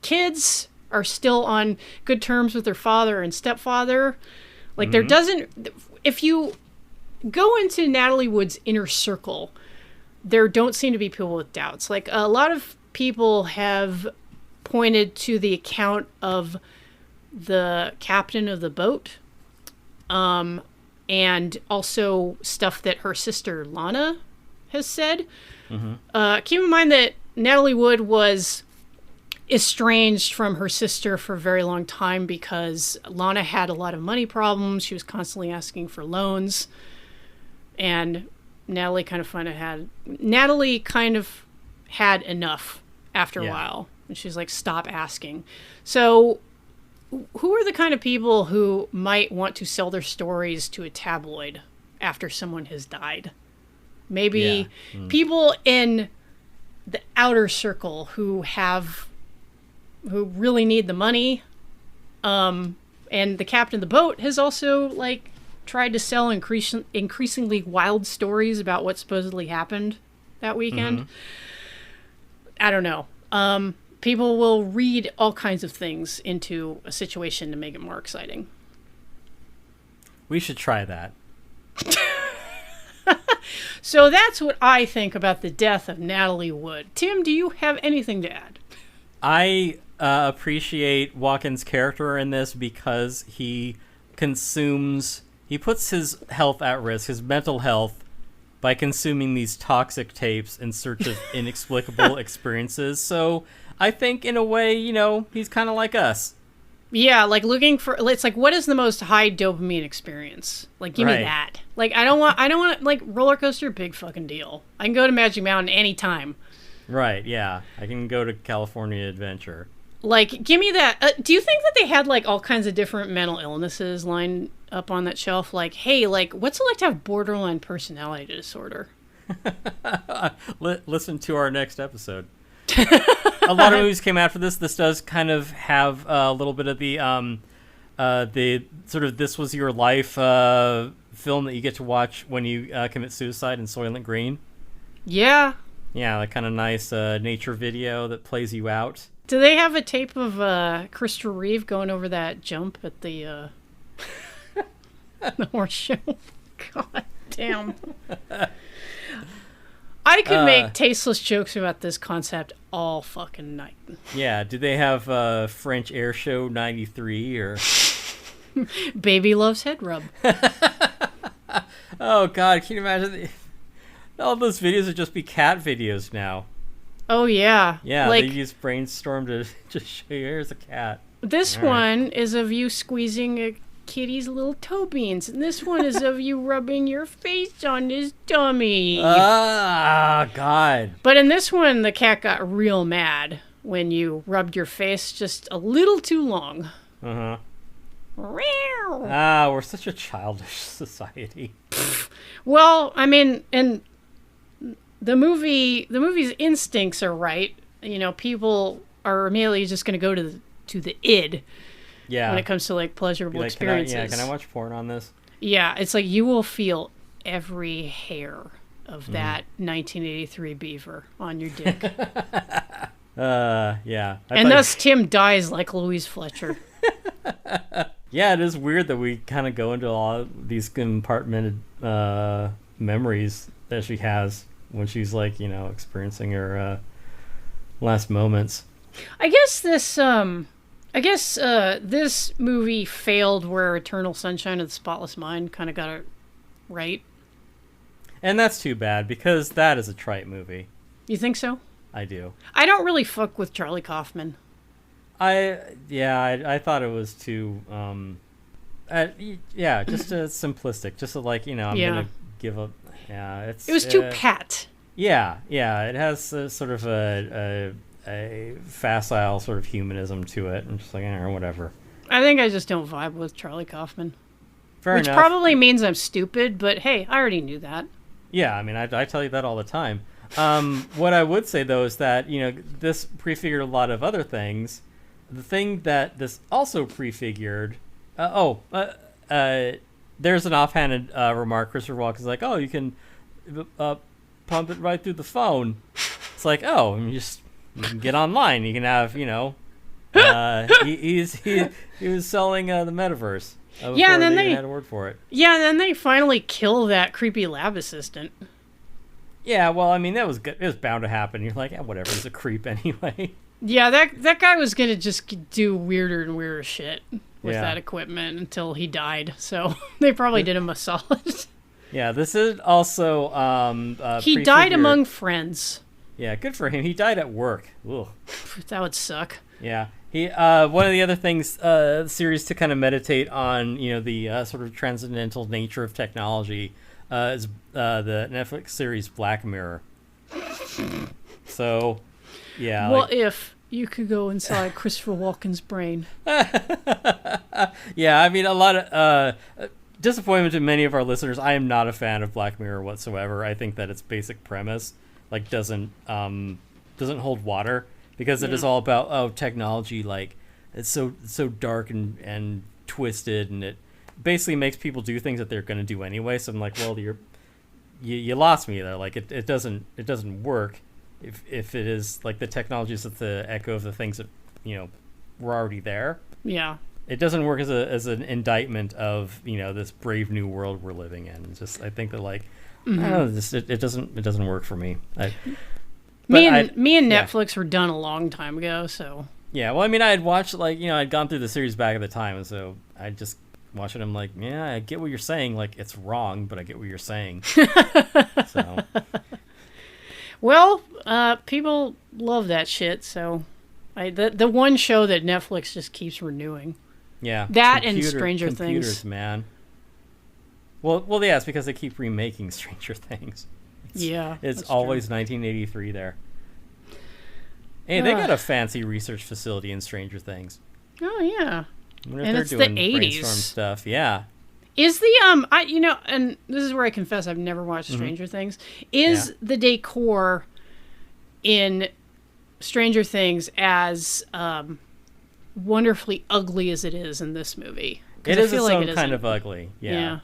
kids are still on good terms with their father and stepfather. Like, there doesn't... If you go into Natalie Wood's inner circle, there don't seem to be people with doubts. Like, a lot of people have pointed to the account of the captain of the boat, and also stuff that her sister Lana has said. Keep in mind that Natalie Wood was estranged from her sister for a very long time because Lana had a lot of money problems. She was constantly asking for loans, and Natalie kind of had enough after a while, and she's like, stop asking. So who are the kind of people who might want to sell their stories to a tabloid after someone has died? Maybe people in the outer circle who really need the money. And the captain of the boat has also, like, tried to sell increasingly wild stories about what supposedly happened that weekend. I don't know. People will read all kinds of things into a situation to make it more exciting. We should try that. So that's what I think about the death of Natalie Wood. Tim, do you have anything to add? I appreciate Walken's character in this because he puts his health at risk, his mental health, by consuming these toxic tapes in search of inexplicable experiences. So I think in a way, he's kind of like us. Yeah, like looking for, it's like, what is the most high dopamine experience? Like, give me that. Like, I don't want, like, roller coaster, big fucking deal. I can go to Magic Mountain anytime. Right, yeah. I can go to California Adventure. Like, give me that. Do you think that they had, like, all kinds of different mental illnesses lined up on that shelf? Like, hey, like, what's it like to have borderline personality disorder? Listen to our next episode. A lot of movies came after this. This does kind of have a little bit of the sort of This Was Your Life film that you get to watch when you commit suicide in Soylent Green. Yeah. Yeah, that kind of nice nature video that plays you out. Do they have a tape of Christopher Reeve going over that jump at the the horse show? God damn. I could make tasteless jokes about this concept all fucking night. Yeah, do they have French Air Show 93 or Baby Loves Head Rub? Oh God, can you imagine? All those videos would just be cat videos now. Oh yeah. Yeah, like, they use Brainstorm to just show you, here's a cat. This one is of you squeezing a kitty's little toe beans, and this one is of you rubbing your face on his tummy. Ah, God. But in this one, the cat got real mad when you rubbed your face just a little too long. Uh-huh. Meow. Ah, we're such a childish society. Well, I mean, and the movie's instincts are right. People are immediately just going to go to the id. Yeah. When it comes to like pleasurable experiences. Can I watch porn on this? Yeah, it's like you will feel every hair of that 1983 beaver on your dick. Yeah. And thus Tim dies like Louise Fletcher. Yeah, it is weird that we kind of go into all these compartmented memories that she has when she's like, experiencing her last moments. I guess this movie failed where Eternal Sunshine of the Spotless Mind kind of got it right. And that's too bad, because that is a trite movie. You think so? I do. I don't really fuck with Charlie Kaufman. I thought it was too, just simplistic. Just like, I'm going to give up. Yeah, it was too pat. Yeah, it has sort of a facile sort of humanism to it. I'm just like, whatever. I think I just don't vibe with Charlie Kaufman. Fair enough. Which probably means I'm stupid, but hey, I already knew that. Yeah, I mean, I tell you that all the time. What I would say, though, is that, this prefigured a lot of other things. The thing that this also prefigured... there's an offhanded remark. Christopher Walken's like, you can pump it right through the phone. It's like, you can get online. You can have, he was selling the metaverse. Yeah, and then they had a word for it. Yeah, and then they finally kill that creepy lab assistant. Yeah, well, I mean, that was good. It was bound to happen. You're like, whatever. He's a creep anyway. Yeah, that guy was gonna just do weirder and weirder shit with that equipment until he died. So they probably did him a solid. Yeah, this is also he died among friends. Yeah, good for him. He died at work. Ugh. That would suck. Yeah. He one of the other things the series to kind of meditate on, the sort of transcendental nature of technology is the Netflix series Black Mirror. So, yeah. What if you could go inside Christopher Walken's brain? Yeah, I mean, a lot of disappointment to many of our listeners. I am not a fan of Black Mirror whatsoever. I think that its basic premise doesn't hold water, because it is all about technology, like it's so dark and twisted, and it basically makes people do things that they're going to do anyway. So I'm like, well, you lost me there. Like it doesn't work if it is like the technology is the echo of the things that were already there. Yeah. it doesn't work as an indictment of this brave new world we're living in. It's just I think that I don't know, it doesn't work for me. Me and Netflix were done a long time ago, so. Yeah, well, I mean, I had watched I'd gone through the series back at the time, and so I just watched it. I'm like, yeah, I get what you're saying. It's wrong, but I get what you're saying. So. Well, people love that shit, so the one show that Netflix just keeps renewing. Yeah. That and Stranger Things, man. Well, yeah, it's because they keep remaking Stranger Things. It's always true. 1983 there. Hey, they got a fancy research facility in Stranger Things. Oh yeah, and it's doing the 80s Brainstorm stuff. Yeah. Is the and this is where I confess I've never watched Stranger Things. Is the decor in Stranger Things as wonderfully ugly as it is in this movie? It is its own kind of ugly. Yeah.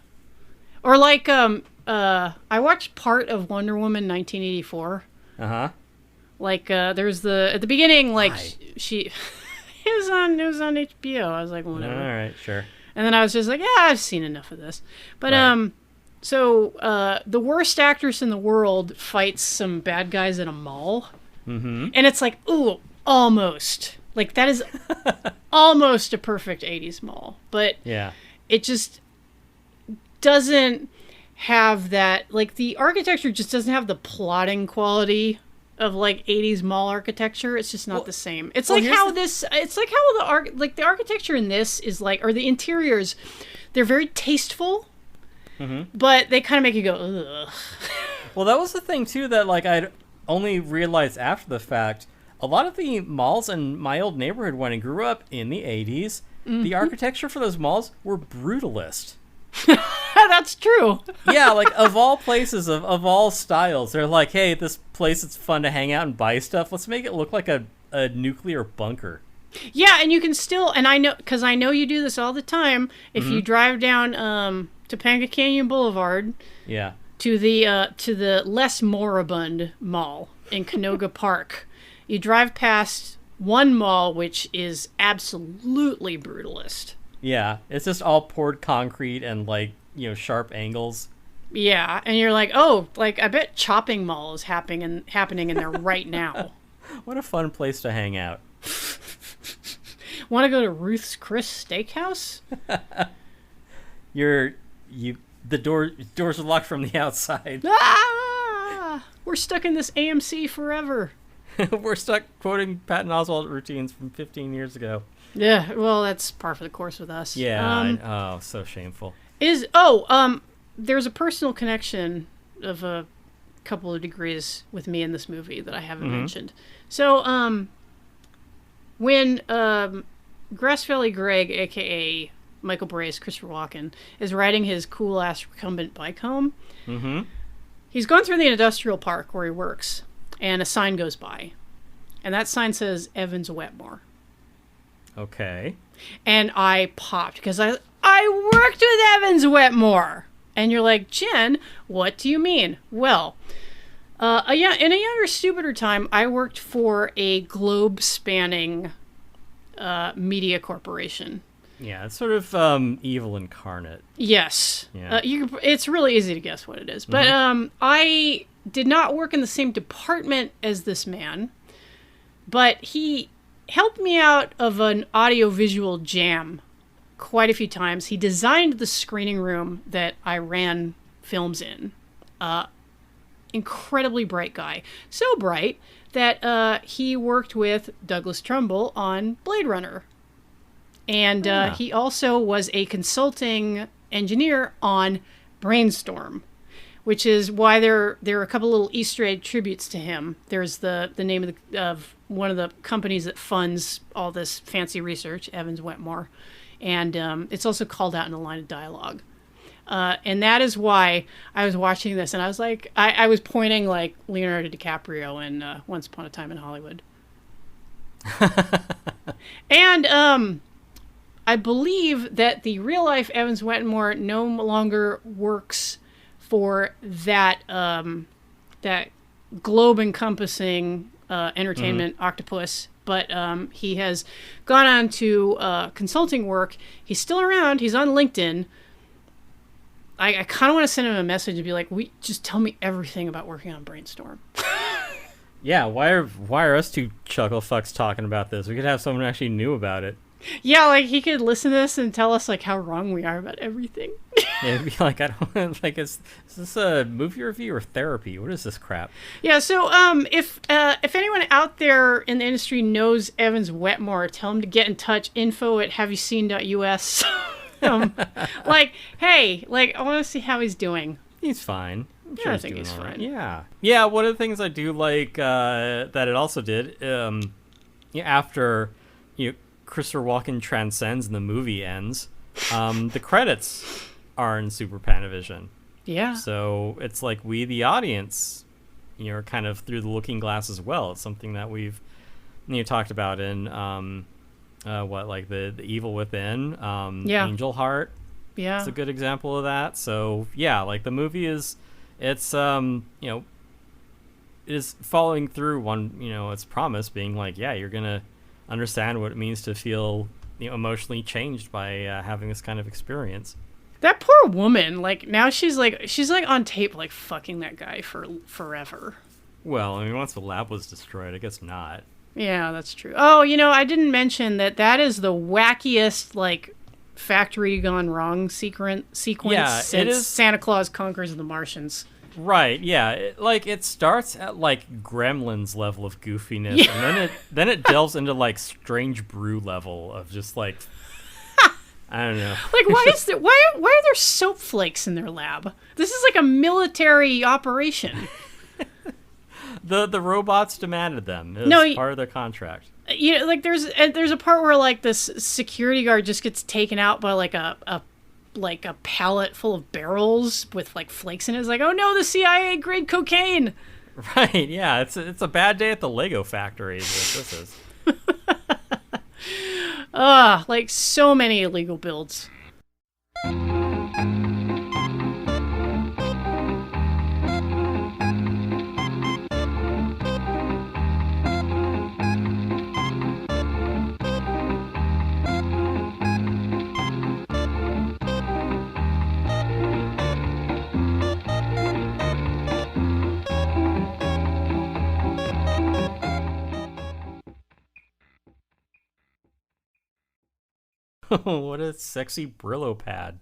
Or I watched part of Wonder Woman 1984. There's at the beginning she it was on HBO. I was like, whatever. All right, sure. And then I was just like, yeah, I've seen enough of this. But so the worst actress in the world fights some bad guys in a mall. And it's like, ooh, almost. That is almost a perfect 80s mall. But it just doesn't have that, the architecture just doesn't have the plotting quality of 80s mall architecture. It's just not the same. It's how the architecture in this is or the interiors, they're very tasteful, but they kind of make you go, ugh. Well, that was the thing too that I'd only realized after the fact. A lot of the malls in my old neighborhood when I grew up in the 80s, the architecture for those malls were brutalist. That's true. Yeah, of all places, of all styles, they're like, hey, this place, it's fun to hang out and buy stuff. Let's make it look like a nuclear bunker. Yeah, and you can still, and I know, because I know you do this all the time, if you drive down Topanga Canyon Boulevard to the less moribund mall in Canoga Park, you drive past one mall which is absolutely brutalist. Yeah, it's just all poured concrete and sharp angles. Yeah, and you're like, oh, I bet Chopping Mall is happening in there right now. What a fun place to hang out. Want to go to Ruth's Chris Steakhouse? The doors are locked from the outside. We're stuck in this AMC forever. We're stuck quoting Patton Oswalt routines from 15 years ago. Yeah, well, that's par for the course with us. Yeah, so shameful. There's a personal connection of a couple of degrees with me in this movie that I haven't mentioned. So, when Grass Valley Greg, a.k.a. Michael Brace, Christopher Walken, is riding his cool-ass recumbent bike home, he's going through the industrial park where he works, and a sign goes by. And that sign says Evans Wetmore. Okay. And I popped because I worked with Evans Wetmore. And you're like, Jen, what do you mean? Well, in a younger, stupider time, I worked for a globe-spanning media corporation. Yeah, it's sort of evil incarnate. Yes. Yeah. It's really easy to guess what it is. But I did not work in the same department as this man, but he helped me out of an audiovisual jam quite a few times. He designed the screening room that I ran films in. Incredibly bright guy. So bright that he worked with Douglas Trumbull on Blade Runner. And he also was a consulting engineer on Brainstorm, which is why there are a couple little Easter egg tributes to him. There's the name of one of the companies that funds all this fancy research, Evans Wetmore, and it's also called out in a line of dialogue. And that is why I was watching this, and I was like, I was pointing like Leonardo DiCaprio in Once Upon a Time in Hollywood. And I believe that the real life Evans Wetmore no longer works for that that globe encompassing entertainment octopus, but he has gone on to consulting work. He's still around. He's on LinkedIn. I kind of want to send him a message and be like, just tell me everything about working on Brainstorm. Yeah, why are us two chuckle fucks talking about this? We could have someone who actually knew about it. Yeah, like he could listen to this and tell us like how wrong we are about everything. Yeah, it'd be like, I don't like, is this a movie review or therapy? What is this crap? Yeah, so if anyone out there in the industry knows Evans Wetmore, tell him to get in touch. info@haveyouseen.us. Like, hey, like I want to see how he's doing. He's fine. I think he's fine. Right. Yeah. One of the things I do like that it also did, after Christopher Walken transcends and the movie ends, the credits are in Super Panavision. Yeah. So it's like we, the audience, are kind of through the looking glass as well. It's something that we've talked about in the Evil Within, Angel Heart. Yeah, it's a good example of that. So yeah, like the movie is. It's it is following through on its promise, being like, yeah, you're gonna understand what it means to feel emotionally changed by having this kind of experience. That poor woman, like now she's like on tape like fucking that guy for forever. Well, I mean, once the lab was destroyed, I guess not. Yeah, that's true. Oh, I didn't mention that is the wackiest like factory gone wrong sequence since it is. Santa Claus Conquers the Martians. Right, yeah. It starts at like Gremlins level of goofiness, and then it delves into like Strange Brew level of just like I don't know. Like why are there soap flakes in their lab? This is like a military operation. The robots demanded them. It was part of their contract. Like there's a part where like this security guard just gets taken out by like a pallet full of barrels with like flakes in it. It's like, oh no, the CIA grade cocaine. Right, yeah, it's a bad day at the Lego factory is what this is. Like so many illegal builds. What a sexy Brillo pad.